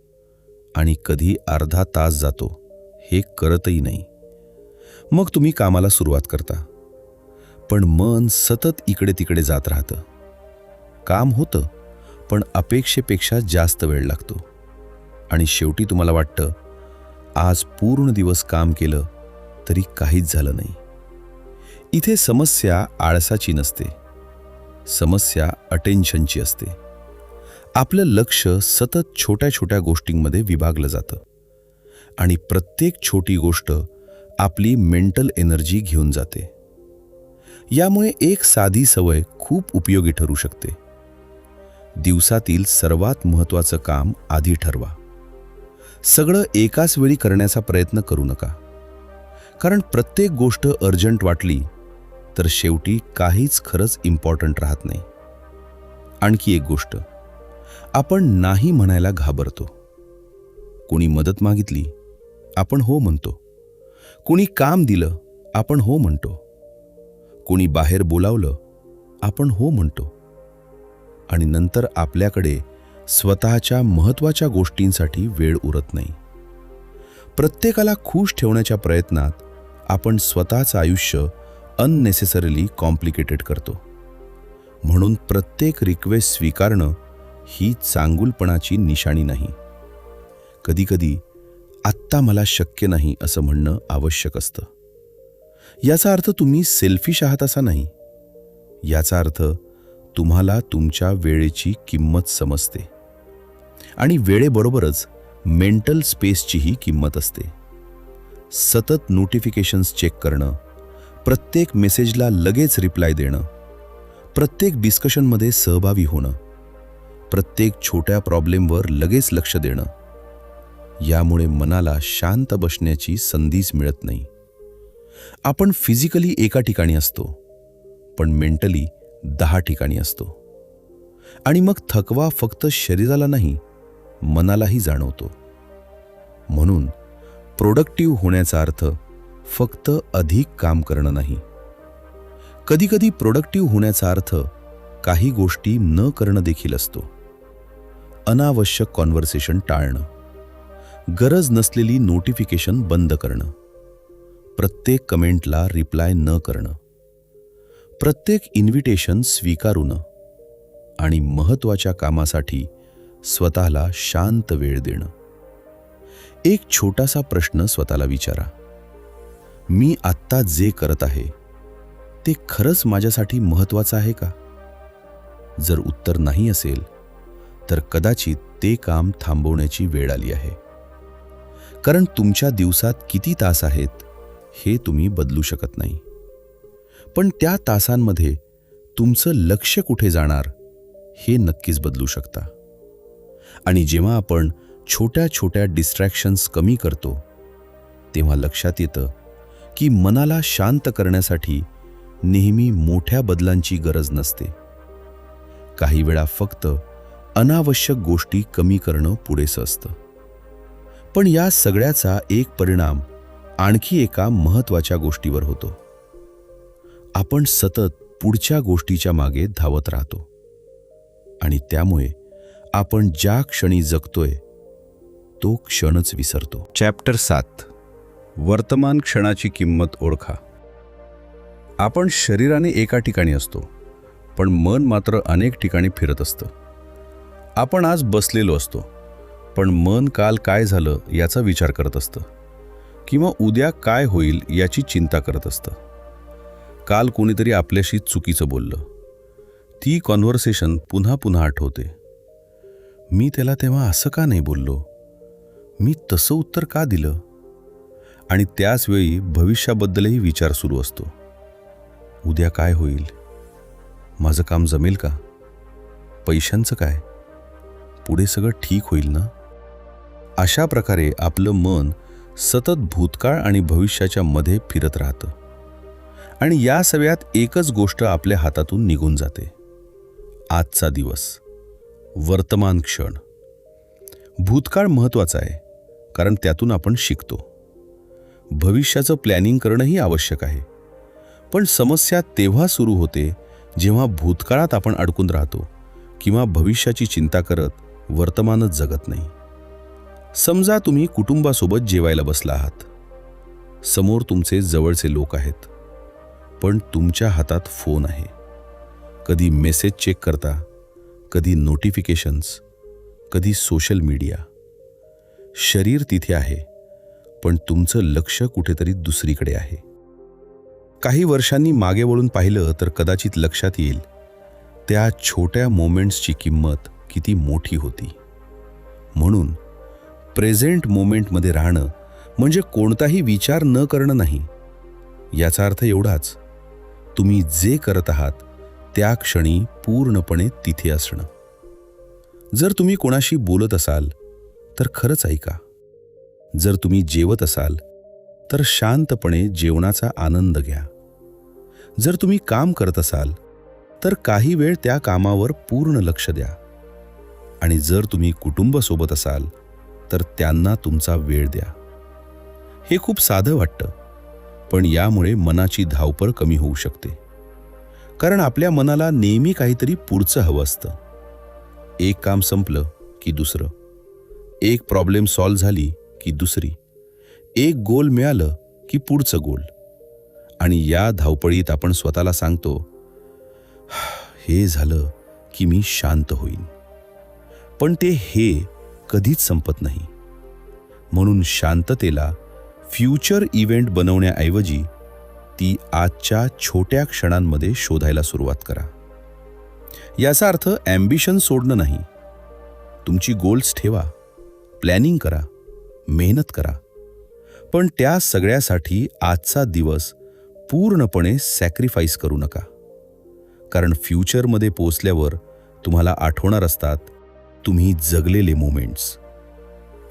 आणि कधी अर्धा तास जातो हे कळतही नाही. मग तुम्ही कामाला सुरुवात करता, पण मन सतत इकडे तिकडे जात राहतं. काम होतं, पण अपेक्षेपेक्षा जास्त वेळ लागतो आणि शेवटी तुम्हाला वाटतं, आज पूर्ण दिवस काम केलं तरी काहीच झालं नाही. इथे समस्या आळसाची नसते, समस्या अटेन्शनची असते. आपलं लक्ष सतत छोट्या छोट्या गोष्टींमध्ये विभागलं जातं आणि प्रत्येक छोटी गोष्ट आपली मेंटल एनर्जी घेऊन जाते. यामुळे एक साधी सवय खूप उपयोगी ठरू शकते. दिवसातील सर्वात महत्त्वाचं काम आधी ठरवा. सगळं एकाच वेळी करण्याचा प्रयत्न करू नका, कारण प्रत्येक गोष्ट अर्जंट वाटली तर शेवटी काहीच खरंच इम्पॉर्टंट राहत नाही. आणखी एक गोष्ट, आपण नाही म्हणायला घाबरतो. कोणी मदत मागितली, आपण हो म्हणतो. कोणी काम दिलं, आपण हो म्हणतो. कोणी बाहेर बोलावलं, आपण हो म्हणतो. आणि नंतर आपल्याकडे स्वतःच्या महत्त्वाच्या गोष्टींसाठी वेळ उरत नाही. प्रत्येकाला खुश ठेवण्याच्या प्रयत्नात आपण स्वतःचं आयुष्य अननेसेसरीली कॉम्प्लिकेटेड करतो. म्हणून प्रत्येक रिक्वेस्ट स्वीकारणं ही चांगुलपणाची निशाणी नाही. कधीकधी आत्ता मला शक्य नाही असं म्हणणं आवश्यक असतं. याचा अर्थ तुम्ही सेल्फिश आहात असा नाही. याचा अर्थ तुम्हाला तुमच्या वेळेची किंमत समजते आणि वेळेबरोबरच मेंटल स्पेसचीही किंमत असते. सतत नोटिफिकेशन्स चेक करणं, प्रत्येक मेसेजला लगेच रिप्लाय देणं, प्रत्येक डिस्कशनमध्ये सहभागी होणं, प्रत्येक छोट्या प्रॉब्लेमवर लगेच लक्ष देणं, यामुळे मनाला शांत बसण्याची संधीच मिळत नाही. आपण फिजिकली एका ठिकाणी असतो, पण मेंटली 10 ठिकाणी असतो. आणि मग थकवा फक्त शरीराला नाही, मनालाही जाणवतो. म्हणून प्रोडक्टिव्ह होण्याचा अर्थ फक्त अधिक काम करणं नाही. कधीकधी प्रोडक्टिव्ह होण्याचा अर्थ काही गोष्टी न करणं देखील असतो. अनावश्यक कॉन्व्हर्सेशन टाळणं, गरज नसलेली नोटिफिकेशन बंद करणं, प्रत्येक कमेंटला रिप्लाय न करणं, प्रत्येक इन्व्हिटेशन स्वीकारून आणि महत्त्वाच्या कामासाठी स्वतःला शांत वेळ देणं. एक छोटासा प्रश्न स्वतःला विचारा, मी आत्ता जे करत आहे ते खरंच माझ्यासाठी महत्त्वाचं आहे का? जर उत्तर नाही असेल तर कदाचित ते काम थांबवण्याची वेळ आली आहे. कारण तुमच्या दिवसात किती तास आहेत हे तुम्ही बदलू शकत नाही, पण त्या तासांमध्ये तुमचं लक्ष कुठे जाणार हे नक्कीच बदलू शकता. आणि जेव्हा आपण छोट्या छोट्या डिस्ट्रॅक्शन्स कमी करतो तेव्हा लक्षात येतं की मनाला शांत करण्यासाठी नेहमी मोठ्या बदलांची गरज नसते. काही वेळा फक्त अनावश्यक गोष्टी कमी करणं पुरेसं असतं. पण या सगळ्याचा एक परिणाम आणखी एका महत्त्वाच्या गोष्टीवर होतो. आपण सतत पुढच्या गोष्टीच्या मागे धावत राहतो आणि त्यामुळे आपण ज्या क्षणी जगतोय तो क्षणच विसरतो. चॅप्टर 7, वर्तमान क्षणाची किंमत ओळखा. आपण शरीराने एका ठिकाणी असतो, पण मन मात्र अनेक ठिकाणी फिरत असतं. आपण आज बसलेलो असतो, पण मन काल काय झालं याचा विचार करत असतं किंवा उद्या काय होईल याची चिंता करत असतं. काल कोणीतरी आपल्याशी चुकीचं बोललं, ती कॉन्व्हर्सेशन पुन्हा पुन्हा आठवते. मी त्याला तेव्हा असं का नाही बोललो, मी तसं उत्तर का दिलं? आणि त्याच वेळी भविष्याबद्दलही विचार सुरू असतो. उद्या काय होईल, माझं काम जमेल का, पैशांचं काय, पुढे सगळं ठीक होईल ना? अशा प्रकारे आपलं मन सतत भूतकाळ आणि भविष्याच्या मध्ये फिरत राहतं आणि या सगळ्यात एकच गोष्ट आपल्या हातातून निघून जाते, आजचा दिवस, वर्तमान क्षण. भूतकाळ महत्त्वाचा आहे कारण त्यातून आपण शिकतो. भविष्याचं प्लॅनिंग करणंही आवश्यक आहे, पण समस्या तेव्हा सुरू होते जेव्हा भूतकाळात आपण अडकून राहतो किंवा भविष्याची चिंता करत वर्तमानच जगत नाही. समजा तुम्ही कुटुंबासोबत जेवायला बसला आहात. समोर तुमचे जवळचे लोक आहेत, पण तुमच्या हातात फोन आहे. कधी मेसेज चेक करता, कधी नोटिफिकेशन्स, कधी सोशल मीडिया. शरीर तिथे आहे, पण तुमचं लक्ष कुठेतरी दुसरीकडे आहे. काही वर्षांनी मागे वळून पाहिलं तर कदाचित लक्षात येईल त्या छोट्या मोमेंट्सची किंमत किती मोठी होती. म्हणून प्रेझेंट मोमेंटमध्ये राहणं म्हणजे कोणताही विचार न करणं नाही. याचा अर्थ एवढाच, तुम्ही जे करत आहात त्या क्षणी पूर्णपणे तिथे असणं. जर तुम्ही कोणाशी बोलत असाल तर खरंच ऐका. जर तुम्ही जेवत असाल तर शांतपणे जेवणाचा आनंद घ्या. जर तुम्ही काम करत असाल तर काही वेळ त्या कामावर पूर्ण लक्ष द्या. आणि जर तुम्ही कुटुंबासोबत असाल तर त्यांना तुमचा वेळ द्या. हे खूप साधं वाटतं, पण यामुळे मनाची धावपळ कमी होऊ शकते. कारण आपल्या मनाला नेहमी काहीतरी पुढचं हवं असतं. एक काम संपलं की दुसरं, एक प्रॉब्लेम सॉल्व्ह झाली की दुसरी, एक गोल मिळालं की पुढचं गोल. आणि या धावपळीत आपण स्वतःला सांगतो, हे झालं की मी शांत होईन. पण ते हे कधीच संपत नाही. म्हणून शांततेला फ्युचर इव्हेंट बनवण्याऐवजी ती आजच्या छोट्या क्षणांमध्ये शोधायला सुरुवात करा. याचा अर्थ ॲम्बिशन सोडणं नाही. तुमची गोल्स ठेवा, प्लॅनिंग करा, मेहनत करा, पण त्या सगळ्यासाठी आजचा दिवस पूर्णपणे सॅक्रिफाईस करू नका. कारण फ्युचरमध्ये पोचल्यावर तुम्हाला आठवणार असतात तुम्ही जगलेले मोमेंट्स,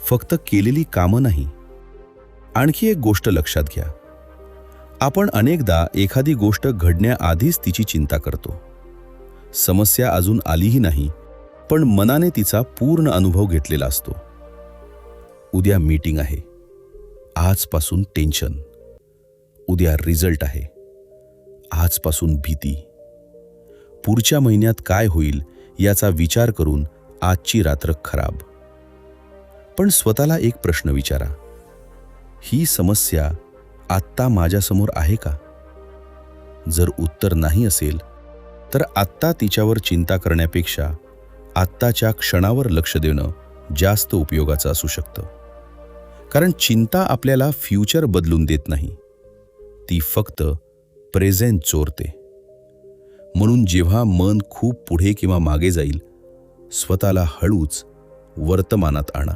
फक्त केलेली कामं नाही. आणखी एक गोष्ट लक्षात घ्या, आपण अनेकदा एखादी गोष्ट घडण्याआधीच तिची चिंता करतो. समस्या अजून आलीही नाही, पण मनाने तिचा पूर्ण अनुभव घेतलेला असतो. उद्या मीटिंग आहे, आजपासून टेन्शन. उद्या रिझल्ट आहे, आजपासून भीती. पुढच्या महिन्यात काय होईल याचा विचार करून आजची रात्र खराब. पण स्वतःला एक प्रश्न विचारा, ही समस्या आत्ता माझ्यासमोर आहे का? जर उत्तर नाही असेल तर आत्ता तिच्यावर चिंता करण्यापेक्षा आत्ताच्या क्षणावर लक्ष देणं जास्त उपयोगाचं असू शकतं. कारण चिंता आपल्याला फ्युचर बदलून देत नाही, ती फक्त प्रेझेंट चोरते. म्हणून जेव्हा मन खूप पुढे किंवा मागे जाईल, स्वतःला हळूच वर्तमानात आणा.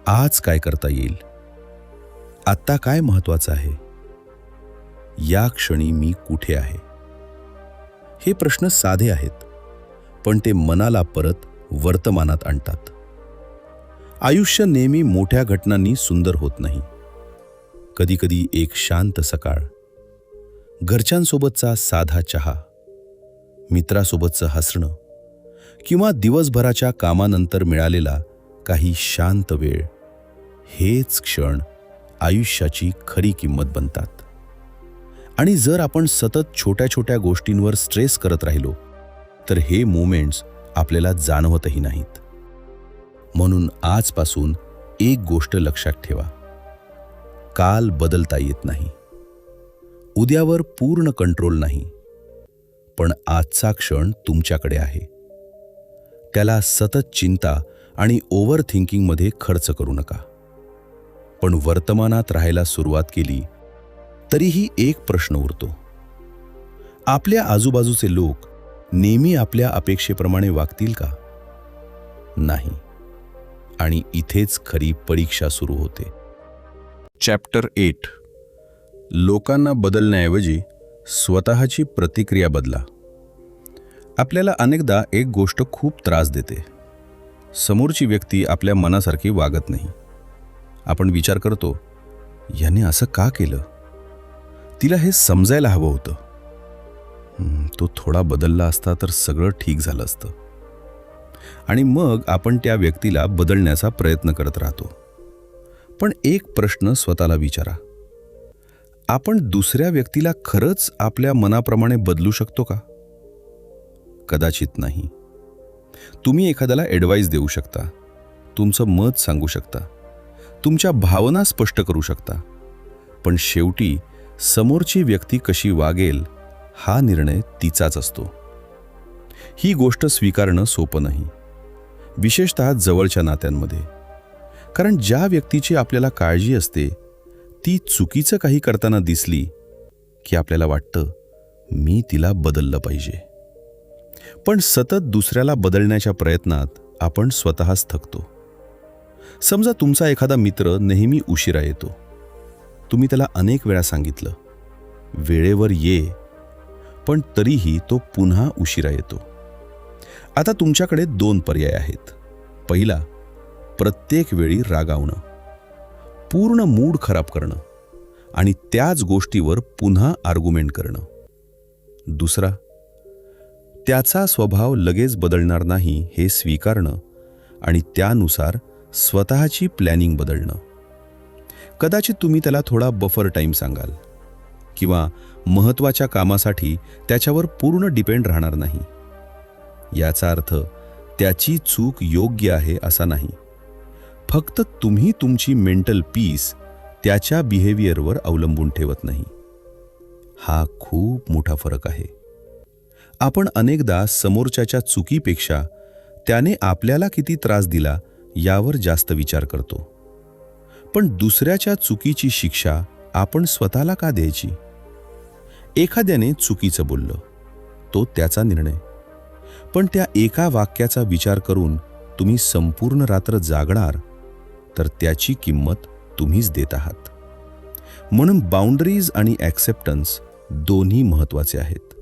आज काय करता येईल? आत्ता काय महत्वाचं आहे? या क्षणी मी कुठे आहे? हे प्रश्न साधे आहेत, पण ते मनाला परत वर्तमानात आणतात. आयुष्य नेहमी मोठ्या घटनांनी सुंदर होत नाही. कधीकधी एक शांत सकाळ, घरच्यांसोबतचा साधा चहा, मित्रासोबतचं हसणं किंवा दिवसभराच्या कामानंतर मिळालेला काही शांत वेळ, हेच क्षण आयुष्याची खरी किंमत बनतात. आणि जर आपण सतत छोट्या छोट्या गोष्टींवर स्ट्रेस करत राहिलो तर हे मोमेंट्स आपल्याला जाणवतही नाहीत. म्हणून आजपासून एक गोष्ट लक्षात ठेवा, काल बदलता येत नाही, उद्यावर पूर्ण कंट्रोल नाही, पण आजचा क्षण तुमच्याकडे आहे. त्याला सतत चिंता आणि ओव्हर थिंकिंगमध्ये खर्च करू नका. पण वर्तमानात राहायला सुरुवात केली तरीही एक प्रश्न उरतो, आपल्या आजूबाजूचे लोक नेहमी आपल्या अपेक्षेप्रमाणे वागतील का? नाही. आणि इथेच खरी परीक्षा सुरू होते. चॅप्टर 8. लोकांना बदलण्याऐवजी स्वतःची प्रतिक्रिया बदला. आपल्याला अनेकदा एक गोष्ट खूप त्रास देते. समोरची व्यक्ती आपल्या मनासारखी वागत नाही. आपण विचार करतो, याने असं का केलं? तिला हे समजायला हवं होतं. तो थोडा बदलला असता तर सगळं ठीक झालं असतं. आणि मग आपण त्या व्यक्तीला बदलण्याचा प्रयत्न करत राहतो. पण एक प्रश्न स्वतःला विचारा, आपण दुसऱ्या व्यक्तीला खरंच आपल्या मनाप्रमाणे बदलू शकतो का? कदाचित नाही. तुम्ही एखाद्याला ॲडवाईस देऊ शकता, तुमचं मत सांगू शकता, तुमच्या भावना स्पष्ट करू शकता, पण शेवटी समोरची व्यक्ती कशी वागेल हा निर्णय तिचाच असतो. ही गोष्ट स्वीकारणं सोपं नाही, विशेषतः जवळच्या नात्यांमध्ये. कारण ज्या व्यक्तीची आपल्याला काळजी असते ती चुकीचं काही करताना दिसली की आपल्याला वाटतं, मी तिला बदललं पाहिजे. पण सतत दुसऱ्याला बदलण्याच्या प्रयत्नात आपण स्वतःच थकतो. समजा तुमचा एखादा मित्र नेहमी उशिरा येतो. तुम्ही त्याला अनेक वेळा सांगितलं, वेळेवर ये, पण तरीही तो पुन्हा उशिरा येतो. आता तुमच्याकडे 2 पर्याय आहेत. पहिला, प्रत्येक वेळी रागावणं, पूर्ण मूड खराब करणं आणि त्याच गोष्टीवर पुन्हा आर्ग्युमेंट करणं. दुसरा, त्याचा स्वभाव लगेच बदलणार नाही हे स्वीकारणं आणि त्यानुसार स्वतःची प्लॅनिंग बदलणं. कदाचित तुम्ही त्याला थोडा बफर टाईम सांगाल किंवा महत्त्वाच्या कामासाठी त्याच्यावर पूर्ण डिपेंड राहणार नाही. याचा अर्थ त्याची चूक योग्य आहे असा नाही, फक्त तुम्ही तुमची मेंटल पीस त्याच्या बिहेवियरवर अवलंबून ठेवत नाही. हा खूप मोठा फरक आहे. आपण अनेकदा समोरच्याच्या चुकीपेक्षा त्याने आपल्याला किती त्रास दिला यावर जास्त विचार करतो. पण दुसऱ्याच्या चुकीची शिक्षा आपण स्वतःला का द्यायची? एखाद्याने चुकीचं बोललं, तो त्याचा निर्णय, पण त्या एका वाक्याचा विचार करून तुम्ही संपूर्ण रात्र जागणार तर त्याची किंमत तुम्हीच देत आहात. म्हणून बाउंडरीज आणि ॲक्सेप्टन्स दोन्ही महत्त्वाचे आहेत.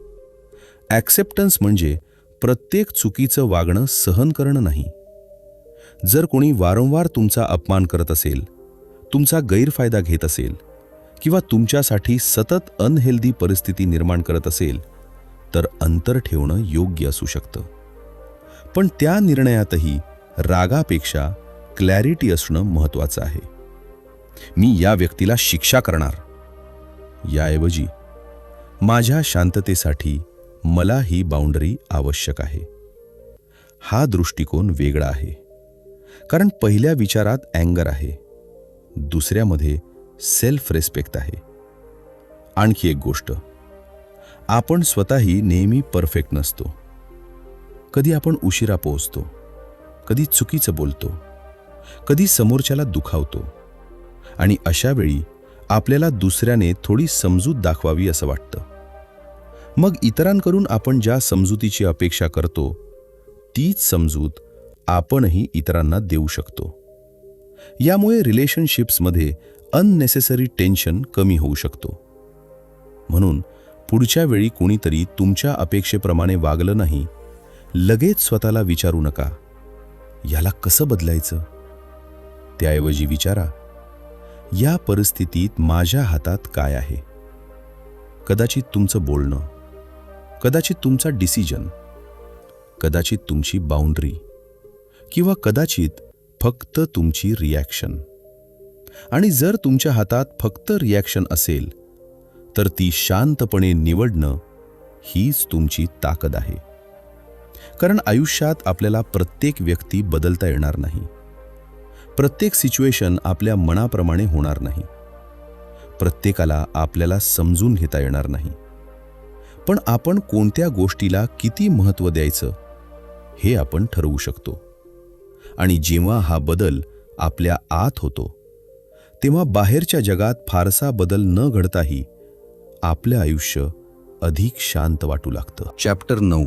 ॲक्सेप्टन्स म्हणजे प्रत्येक चुकीचं वागणं सहन करणं नाही. जर कोणी वारंवार तुमचा अपमान करत असेल, तुमचा गैरफायदा घेत असेल किंवा तुमच्यासाठी सतत अनहेल्दी परिस्थिती निर्माण करत असेल तर अंतर ठेवणं योग्य असू शकतं. पण त्या निर्णयातही रागापेक्षा क्लॅरिटी असणं महत्त्वाचं आहे. मी या व्यक्तीला शिक्षा करणार याऐवजी माझ्या शांततेसाठी मला ही बाउंडरी आवश्यक आहे. हा दृष्टिकोन वेगळा आहे, कारण पहिल्या विचारात अँगर आहे, दुसऱ्यामध्ये सेल्फ रेस्पेक्ट आहे. आणखी एक गोष्ट, आपण स्वतःही नेहमी परफेक्ट नसतो. कधी आपण उशिरा पोहोचतो, कधी चुकीचं बोलतो, कधी समोरच्याला दुखावतो, आणि अशा वेळी आपल्याला दुसऱ्याने थोडी समजूत दाखवावी असं वाटतं. मग इतरांकडून आपण ज्या समजुतीची अपेक्षा करतो तीच समजूत आपणही इतरांना देऊ शकतो. यामुळे रिलेशनशिप्समध्ये अननेसेसरी टेन्शन कमी होऊ शकतो. म्हणून पुढच्या वेळी कोणीतरी तुमच्या अपेक्षेप्रमाणे वागलं नाही, लगेच स्वतःला विचारू नका, याला कसं बदलायचं? त्याऐवजी विचारा, या परिस्थितीत माझ्या हातात काय आहे? कदाचित तुमचं बोलणं, कदाचित तुमचा डिसिजन, कदाचित तुमची बाउंड्री, किंवा कदाचित फक्त तुमची रिॲक्शन. आणि जर तुमच्या हातात फक्त रिॲक्शन असेल तर ती शांतपणे निवडणं हीच तुमची ताकद आहे. कारण आयुष्यात आपल्याला प्रत्येक व्यक्ती बदलता येणार नाही. प्रत्येक सिच्युएशन आपल्या मनाप्रमाणे होणार नाही. प्रत्येकाला आपल्याला समजून घेता येणार नाही. पण आपण कोणत्या गोष्टीला किती महत्त्व द्यायचं हे आपण ठरवू शकतो. आणि जेव्हा हा बदल आपल्या आत होतो तेव्हा बाहेरच्या जगात फारसा बदल न घडताही आपलं आयुष्य अधिक शांत वाटू लागतं. चॅप्टर 9.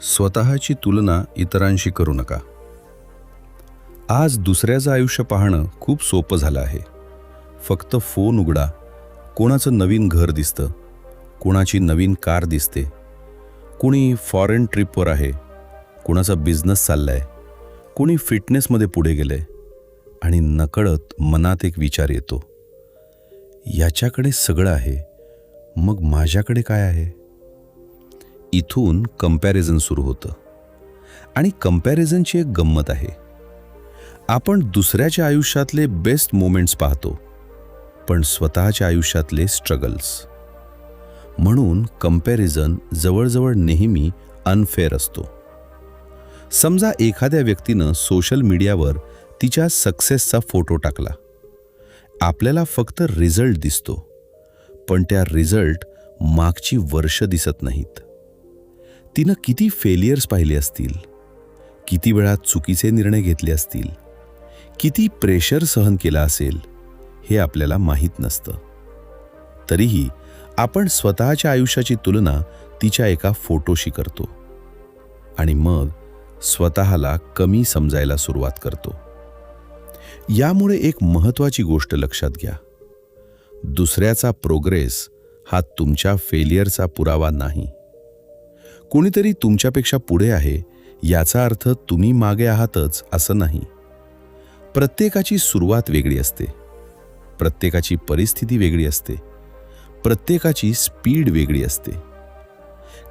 स्वतःची तुलना इतरांशी करू नका. आज दुसऱ्याचं आयुष्य पाहणं खूप सोपं झालं आहे. फक्त फोन उघडा, कोणाचं नवीन घर दिसतं, कोणाची नवीन कार दिसते, कोणी फॉरेन ट्रिपवर आहे, कोणाचा बिझनेस चाललाय, कोणी फिटनेसमध्ये पुढे गेलंय, आणि नकळत मनात एक विचार येतो, याच्याकडे सगळं आहे, मग माझ्याकडे काय आहे? इथून कंपॅरिझन सुरू होतं. आणि कंपॅरिझनची एक गंमत आहे. आपण दुसऱ्याच्या आयुष्यातले बेस्ट मोमेंट्स पाहतो, पण स्वतःच्या आयुष्यातले स्ट्रगल्स. म्हणून कंपॅरिझन जवळजवळ नेहमी अनफेअर असतो. समजा एखाद्या व्यक्तीनं सोशल मीडियावर तिच्या सक्सेसचा फोटो टाकला. आपल्याला फक्त रिझल्ट दिसतो, पण त्या रिझल्ट मागची वर्ष दिसत नाहीत. तिनं किती फेलियर्स पाहिले असतील, किती वेळा चुकीचे निर्णय घेतले असतील, किती प्रेशर सहन केला असेल, हे आपल्याला माहीत नसतं. तरीही आपण स्वतःच्या आयुष्याची तुलना तिच्या एका फोटोशी करतो आणि मग स्वतःला कमी समजायला सुरुवात करतो. यामुळे एक महत्त्वाची गोष्ट लक्षात घ्या. दुसऱ्याचा प्रोग्रेस हा तुमच्या फेलियरचा पुरावा नाही. कोणीतरी तुमच्यापेक्षा पुढे आहे याचा अर्थ तुम्ही मागे आहातच असं नाही. प्रत्येकाची सुरुवात वेगळी असते, प्रत्येकाची परिस्थिती वेगळी असते, प्रत्येकाची स्पीड वेगळी असते.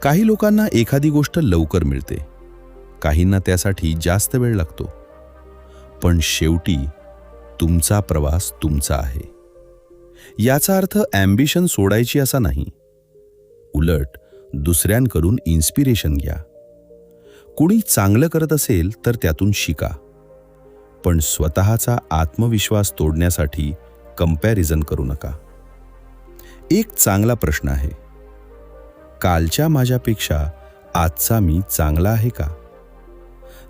काही लोकांना एखादी गोष्ट लवकर मिळते, काहींना त्यासाठी जास्त वेळ लागतो. पण शेवटी तुमचा प्रवास तुमचा आहे. याचा अर्थ ॲम्बिशन सोडायची असा नाही. उलट दुसऱ्यांकडून इन्स्पिरेशन घ्या. कुणी चांगलं करत असेल तर त्यातून शिका, पण स्वतःचा आत्मविश्वास तोडण्यासाठी कंपॅरिझन करू नका. एक चांगला प्रश्न आहे, कालच्या माझ्यापेक्षा आजचा मी चांगला आहे का?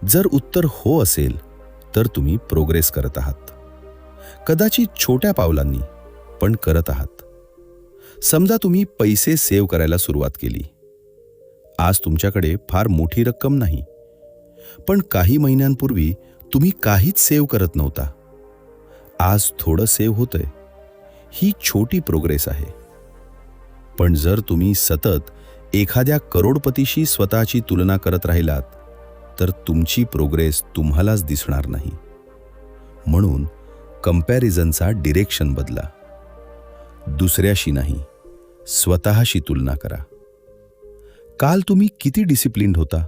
जर उत्तर हो असेल तर तुम्ही प्रोग्रेस करत आहात. कदाचित छोट्या पावलांनी, पण करत आहात. समजा तुम्ही पैसे सेव्ह करायला सुरुवात केली. आज तुमच्याकडे फार मोठी रक्कम नाही, पण काही महिन्यांपूर्वी तुम्ही काहीच सेव्ह करत नव्हता. आज थोडं सेव्ह होतंय. ही छोटी प्रोग्रेस आहे. पण जर तुम्ही सतत एखाद्या करोडपतीशी स्वतःची तुलना करत राहिलात तर तुमची प्रोग्रेस तुम्हालाच दिसणार नाही. म्हणून कंपॅरिझनचा डिरेक्शन बदला. दुसऱ्याशी नाही, स्वतःशी तुलना करा. काल तुम्ही किती डिसिप्लिन्ड होता,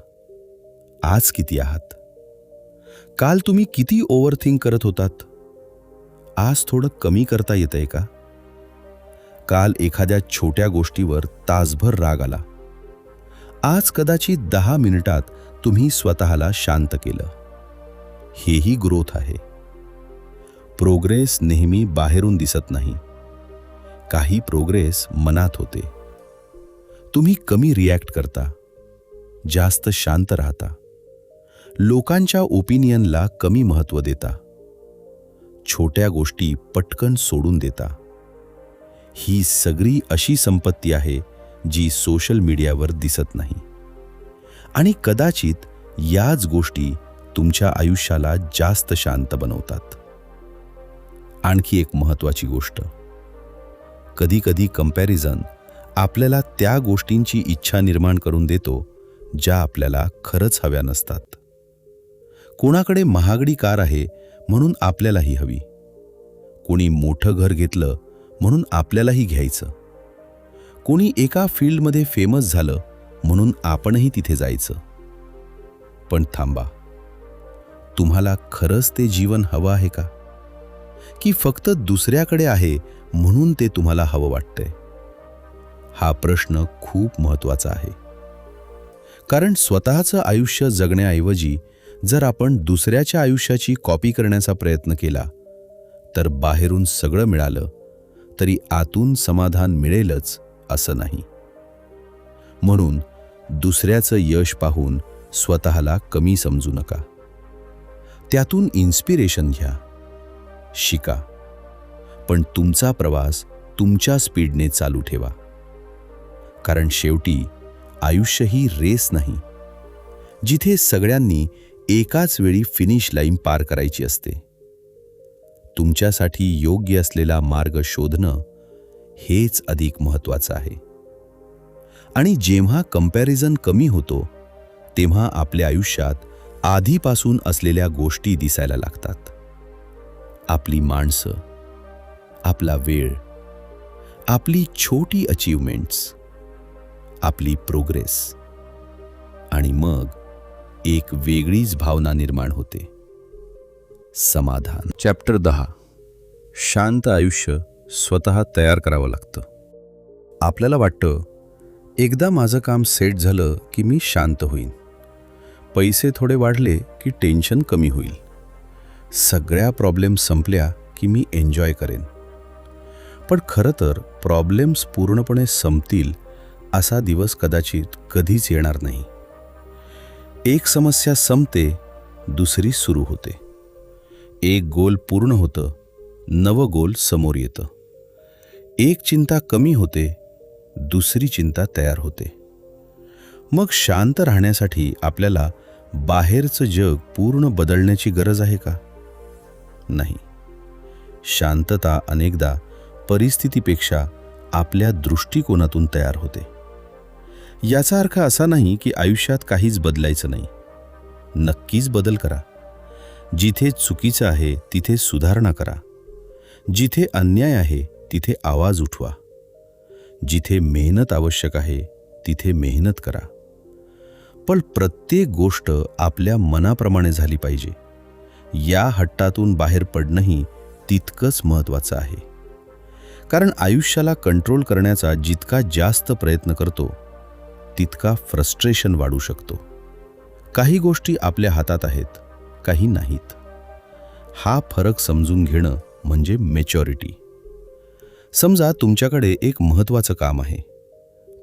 आज किती आहात? काल तुम्ही किती ओव्हरथिंक करत होतात, आज थोडं कमी करता येतंय का? काल एखाद्या छोट्या गोष्टीवर तासभर राग आला. आज कदाचित 10 मिनिटात तुम्ही स्वतःला शांत केलं. हेही ग्रोथ आहे. प्रोग्रेस नेहमी बाहेरून दिसत नाही. काही प्रोग्रेस मनात होते. तुम्ही कमी रिॲक्ट करता, जास्त शांत राहता, लोकांच्या ओपिनियनला कमी महत्त्व देता, छोट्या गोष्टी पटकन सोडून देता. ही सगळी अशी संपत्ती आहे जी सोशल मीडियावर दिसत नाही. आणि कदाचित याच गोष्टी तुमच्या आयुष्याला जास्त शांत बनवतात. आणखी एक महत्त्वाची गोष्ट, कधीकधी कंपॅरिझन आपल्याला त्या गोष्टींची इच्छा निर्माण करून देतो ज्या आपल्याला खरंच हव्या नसतात. कोणाकडे महागडी कार आहे म्हणून आपल्यालाही हवी. कोणी मोठं घर घेतलं म्हणून आपल्यालाही घ्यायचं. कोणी एका फील्डमध्ये फेमस झालं म्हणून आपणही तिथे जायचं. पण थांबा, तुम्हाला खरंच ते जीवन हवं आहे का? की फक्त दुसऱ्याकडे आहे म्हणून ते तुम्हाला हवं वाटतंय? हा प्रश्न खूप महत्त्वाचा आहे. कारण स्वतःचं आयुष्य जगण्याऐवजी जर आपण दुसऱ्याच्या आयुष्याची कॉपी करण्याचा प्रयत्न केला तर बाहेरून सगळं मिळालं तरी आतून समाधान मिळेलच असं नाही. म्हणून दुसऱ्याचं यश पाहून स्वतःला कमी समजू नका. त्यातून इन्स्पिरेशन घ्या, शिका, पण तुमचा प्रवास तुमच्या स्पीडने चालू ठेवा. कारण शेवटी आयुष्य ही रेस नाही जिथे सगळ्यांनी एकाच वेळी फिनिश लाईन पार करायची असते. तुमच्यासाठी योग्य असलेला मार्ग शोधणं हेच अधिक महत्त्वाचं आहे. आणि जेव्हा कंपॅरिझन कमी होतो तेव्हा आपल्या आयुष्यात आधीपासून असलेल्या गोष्टी दिसायला लागतात. आपली माणसं, आपला वेळ, आपली छोटी अचीवमेंट्स, आपली प्रोग्रेस. आणि मग एक वेगळीच भावना निर्माण होते, समाधान. चॅप्टर 10. शांत आयुष्य स्वतः तयार करावं लागतं. आपल्याला वाटतं एकदा माझं काम सेट झालं की मी शांत होईन, पैसे थोडे वाढले की टेन्शन कमी होईल, सगळ्या प्रॉब्लेम संपल्या की मी एन्जॉय करेन. पण खरं तर प्रॉब्लेम्स पूर्णपणे संपतील असा दिवस कदाचित कधीच येणार नाही. एक समस्या संपते, दुसरी सुरू होते. एक गोल पूर्ण होतं, नवं गोल समोर येतं. एक चिंता कमी होते, दुसरी चिंता तयार होते. मग शांत राहण्यासाठी आपल्याला बाहेरचं जग पूर्ण बदलण्याची गरज आहे का? नाही. शांतता अनेकदा परिस्थितीपेक्षा आपल्या दृष्टिकोनातून तयार होते. याचा अर्थ असा नाही की आयुष्यात काहीच बदलायचं नाही. नक्कीच बदल करा. जिथे चुकीचं आहे तिथे सुधारणा करा. जिथे अन्याय आहे तिथे आवाज उठवा. जिथे मेहनत आवश्यक आहे तिथे मेहनत करा. पण प्रत्येक गोष्ट आपल्या मनाप्रमाणे झाली पाहिजे. या हट्टातून बाहेर पडणंही तितकंच महत्त्वाचं आहे. कारण आयुष्याला कंट्रोल करण्याचा जितका जास्त प्रयत्न करतो तितका फ्रस्ट्रेशन वाढू शकतो. काही गोष्टी आपल्या हातात आहेत, काही नाहीत. हा फरक समजून घेणं म्हणजे मॅच्युरिटी. समजा तुमच्याकडे एक महत्त्वाचं काम आहे.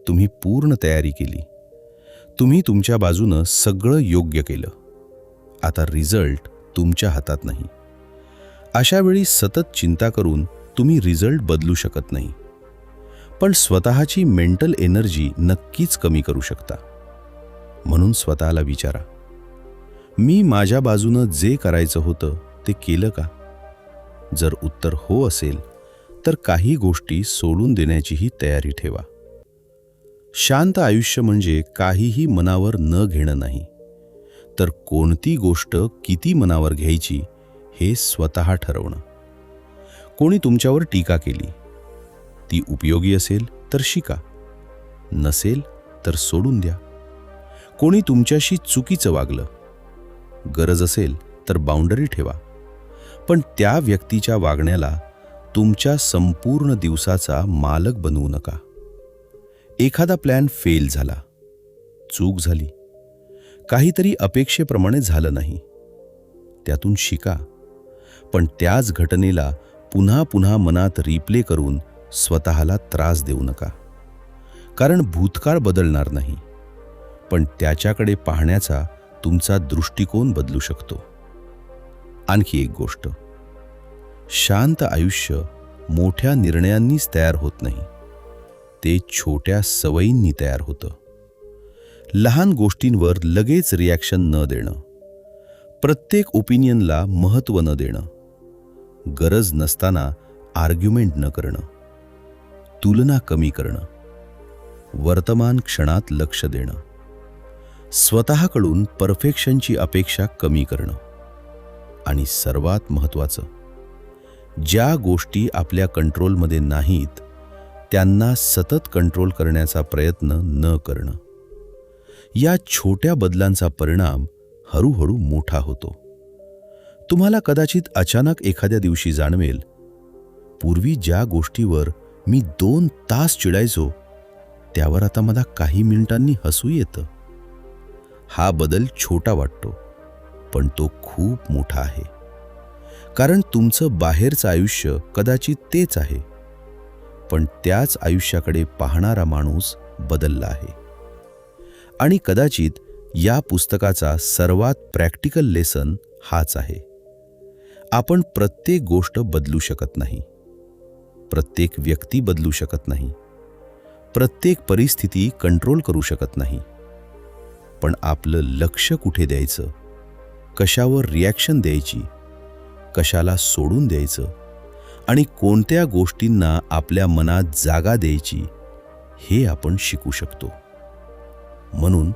तुम्ही पूर्ण तयारी केली. तुम्ही तुमच्या बाजूनं सगळं योग्य केलं. आता रिझल्ट तुमच्या हातात नाही. अशा वेळी सतत चिंता करून तुम्ही रिझल्ट बदलू शकत नाही. पण स्वतःची मेंटल एनर्जी नक्कीच कमी करू शकता. म्हणून स्वतःला विचारा, मी माझ्या बाजूनं जे करायचं होतं ते केलं का? जर उत्तर हो असेल तर काही गोष्टी सोडून देण्याचीही तयारी ठेवा. शांत आयुष्य म्हणजे काहीही मनावर न घेणं नाही, तर कोणती गोष्ट किती मनावर घ्यायची हे स्वतः ठरवणं. कोणी तुमच्यावर टीका केली, ती उपयोगी असेल तर शिका, नसेल तर सोडून द्या. कोणी तुमच्याशी चुकीचं वागलं, गरज असेल तर बाउंडरी ठेवा. पण त्या व्यक्तीच्या वागण्याला तुमच्या संपूर्ण दिवसाचा मालक बनवू नका. एखादा प्लॅन फेल झाला, चूक झाली, काहीतरी अपेक्षेप्रमाणे झालं नाही, त्यातून शिका. पण त्याच घटनेला पुन्हा पुन्हा मनात रिप्ले करून स्वतःला त्रास देऊ नका. कारण भूतकाळ बदलणार नाही, पण त्याच्याकडे पाहण्याचा तुमचा दृष्टिकोन बदलू शकतो. आणखी एक गोष्ट, शांत आयुष्य मोठ्या निर्णयांनीच तयार होत नाही, ते छोट्या सवयींनी तयार होतं. लहान गोष्टींवर लगेच रिॲक्शन न देणं, प्रत्येक ओपिनियनला महत्त्व न देणं, गरज नसताना आर्ग्युमेंट न करणं, तुलना कमी करणं, वर्तमान क्षणात लक्ष देणं, स्वतःकडून परफेक्शनची अपेक्षा कमी करणं, आणि सर्वात महत्त्वाचं, ज्या गोष्टी आपल्या कंट्रोलमध्ये नाहीत त्यांना सतत कंट्रोल करण्याचा प्रयत्न न करणं. या छोट्या बदलांचा परिणाम हळूहळू मोठा होतो. तुम्हाला कदाचित अचानक एखाद्या दिवशी जाणवेल, पूर्वी ज्या गोष्टीवर मी 2 तास चिडायचो त्यावर आता मला काही मिनिटांनी हसू येतं. हा बदल छोटा वाटतो, पण तो खूप मोठा आहे. कारण तुमचं बाहेरचं आयुष्य कदाचित तेच आहे, पण त्याच आयुष्याकडे पाहणारा माणूस बदलला आहे. आणि कदाचित या पुस्तकाचा सर्वात प्रॅक्टिकल लेसन हाच आहे. आपण प्रत्येक गोष्ट बदलू शकत नाही, प्रत्येक व्यक्ती बदलू शकत नाही, प्रत्येक परिस्थिती कंट्रोल करू शकत नाही, पण आपलं लक्ष कुठे द्यायचं, कशावर रिॲक्शन द्यायची, कशाला सोडून द्यायचं आणि कोणत्या गोष्टींना आपल्या मनात जागा द्यायची, हे आपण शिकू शकतो. म्हणून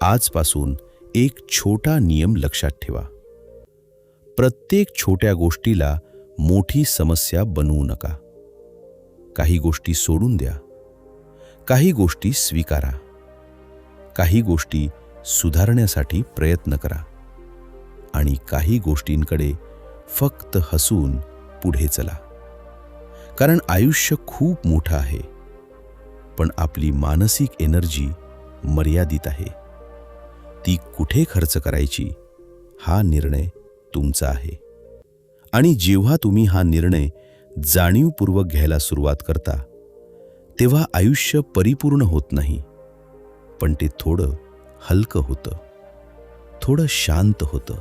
आजपासून एक छोटा नियम लक्षात ठेवा. प्रत्येक छोट्या गोष्टीला मोठी समस्या बनवू नका. काही गोष्टी सोडून द्या, काही गोष्टी स्वीकारा, काही गोष्टी सुधारण्यासाठी प्रयत्न करा आणि काही गोष्टींकडे फक्त हसून पुढे चला. कारण आयुष्य खूप मोठं आहे, पण आपली मानसिक एनर्जी मर्यादित आहे. ती कुठे खर्च करायची हा निर्णय तुमचा आहे. आणि जेव्हा तुम्ही हा निर्णय जाणीवपूर्वक घ्यायला सुरुवात करता, तेव्हा आयुष्य परिपूर्ण होत नाही, पण ते थोडं हलकं होतं, थोडं शांत होतं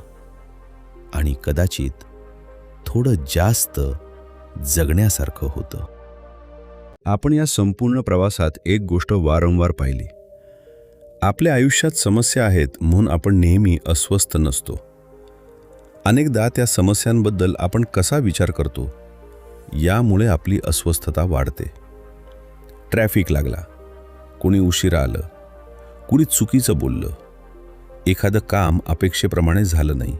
आणि कदाचित थोडं जास्त जगण्यासारखं होतं. आपण या संपूर्ण प्रवासात एक गोष्ट वारंवार पाहिली. आपल्या आयुष्यात समस्या आहेत म्हणून आपण नेहमी अस्वस्थ नसतो. अनेकदा त्या समस्यांबद्दल आपण कसा विचार करतो यामुळे आपली अस्वस्थता वाढते. ट्रॅफिक लागला, कोणी उशिरा आलं, कुणी चुकीचं बोललं, एखादं काम अपेक्षेप्रमाणे झालं नाही,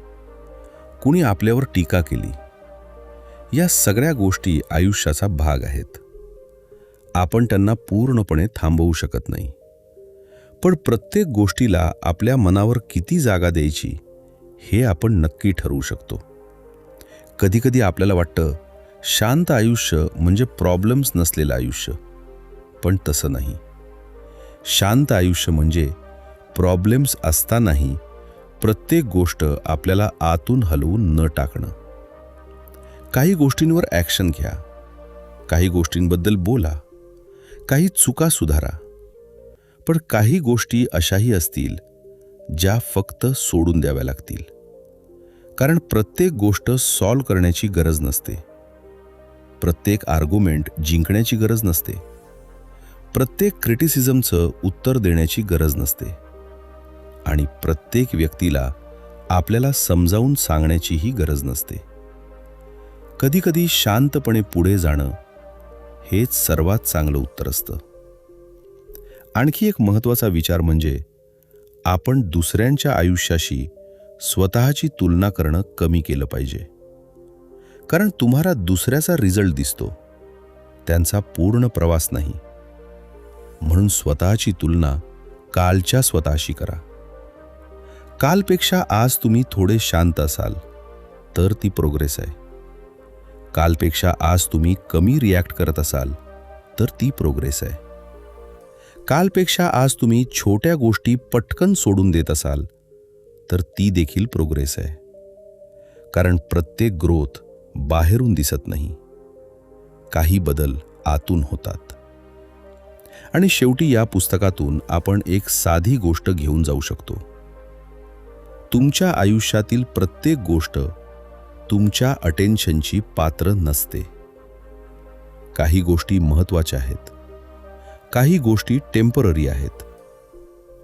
कुणी आपल्यावर टीका केली. या सगळ्या गोष्टी आयुष्याचा भाग आहेत. आपण त्यांना पूर्णपणे थांबवू शकत नाही, पण प्रत्येक गोष्टीला आपल्या मनावर किती जागा द्यायची हे आपण नक्की ठरवू शकतो. कधीकधी आपल्याला वाटतं शांत आयुष्य म्हणजे प्रॉब्लेम्स नसलेलं आयुष्य, पण तसं नाही. शांत आयुष्य म्हणजे प्रॉब्लेम्स असतानाही प्रत्येक गोष्ट आपल्याला आतून हलवून न टाकणं. काही गोष्टींवर ॲक्शन घ्या, काही गोष्टींबद्दल बोला, काही चुका सुधारा, पण काही गोष्टी अशाही असतील ज्या फक्त सोडून द्याव्या लागतील. कारण प्रत्येक गोष्ट सॉल्व्ह करण्याची गरज नसते, प्रत्येक आर्ग्युमेंट जिंकण्याची गरज नसते, प्रत्येक क्रिटिसिझमचं उत्तर देण्याची गरज नसते आणि प्रत्येक व्यक्तीला आपल्याला समजावून सांगण्याचीही गरज नसते. कधीकधी शांतपणे पुढे जाणं हेच सर्वात चांगलं उत्तर असतं. आणखी एक महत्त्वाचा विचार म्हणजे आपण दुसऱ्यांच्या आयुष्याशी स्वतःची तुलना करणं कमी केलं पाहिजे. कारण तुम्हाला दुसऱ्याचा रिझल्ट दिसतो, त्यांचा पूर्ण प्रवास नाही. म्हणून स्वतःची तुलना कालच्या स्वतःशी करा. कालपेक्षा आज तुम्ही थोडे शांत असाल तर ती प्रोग्रेस आहे. कालपेक्षा आज तुम्ही कमी रिॲक्ट करत असाल तर ती प्रोग्रेस आहे. कालपेक्षा आज तुम्ही छोट्या गोष्टी पटकन सोडून देत असाल तर ती देखील प्रोग्रेस आहे. कारण प्रत्येक ग्रोथ बाहेरून दिसत नाही, काही बदल आतून होतात. आणि शेवटी या पुस्तकातून आपण एक साधी गोष्ट घेऊन जाऊ शकतो. तुमच्या आयुष्यातील प्रत्येक गोष्ट तुमच्या अटेन्शनची पात्र नसते. काही गोष्टी महत्त्वाच्या आहेत, काही गोष्टी टेम्पररी आहेत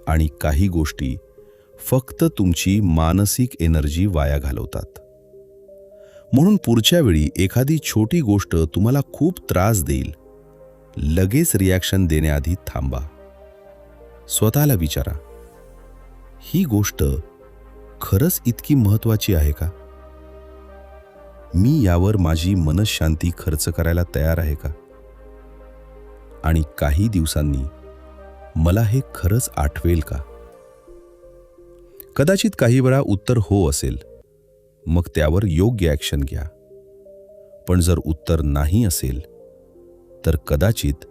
आणि काही गोष्टी फक्त तुमची मानसिक एनर्जी वाया घालवतात. म्हणून पुढच्या वेळी एखादी छोटी गोष्ट तुम्हाला खूप त्रास देईल, लगेच रिॲक्शन देण्याआधी थांबा. स्वतःला विचारा, ही गोष्ट खरंच इतकी महत्त्वाची आहे का? मी यावर माझी मनःशांती खर्च करायला तयार आहे का? आणि काही दिवसांनी मला हे खरंच आठवेल का? कदाचित काही वेळा उत्तर हो असेल, मग त्यावर योग्य ॲक्शन घ्या. पण जर उत्तर नाही असेल तर कदाचित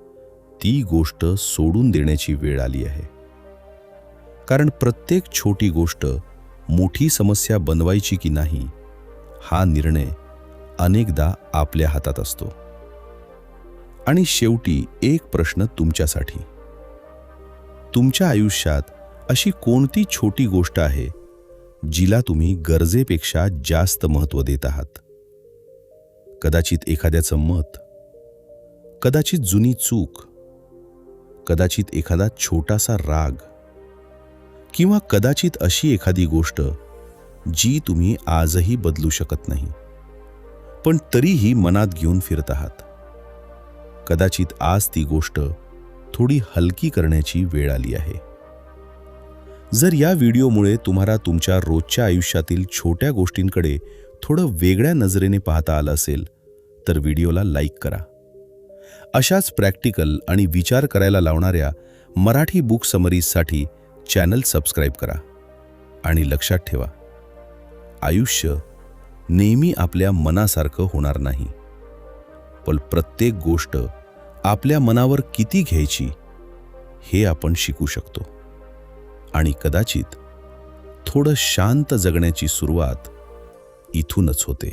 ती गोष्ट सोडून देण्याची वेळ आली आहे. कारण प्रत्येक छोटी गोष्ट मोठी समस्या बनवायची की नाही, हा निर्णय अनेकदा आपल्या हातात असतो. आणि शेवटी एक प्रश्न तुमच्यासाठी: तुमच्या आयुष्यात अशी कोणती छोटी गोष्ट आहे जिला तुम्ही गरजेपेक्षा जास्त महत्त्व देत आहात? कदाचित एखाद्याचं मत, कदाचित जुनी चूक, कदाचित एखादा छोटासा राग, किंवा कदाचित अशी एखादी गोष्ट जी तुम्ही आजही बदलू शकत नाही, पण तरीही मनात घेऊन फिरत आहात. कदाचित आज ती गोष्ट थोडी हलकी करण्याची वेळ आली आहे. जर या व्हिडिओमुळे तुम्हाला तुमच्या रोजच्या आयुष्यातील छोट्या गोष्टींकडे थोडं वेगळ्या नजरेने पाहता आलं असेल तर व्हिडिओला लाईक करा. अशाच प्रॅक्टिकल आणि विचार करायला लावणाऱ्या मराठी बुक समरीजसाठी चॅनल सबस्क्राईब करा. आणि लक्षात ठेवा, आयुष्य नेहमी आपल्या मनासारखं होणार नाही, पण प्रत्येक गोष्ट आपल्या मनावर किती घ्यायची हे आपण शिकू शकतो. आणि कदाचित थोडं शांत जगण्याची सुरुवात इथूनच होते.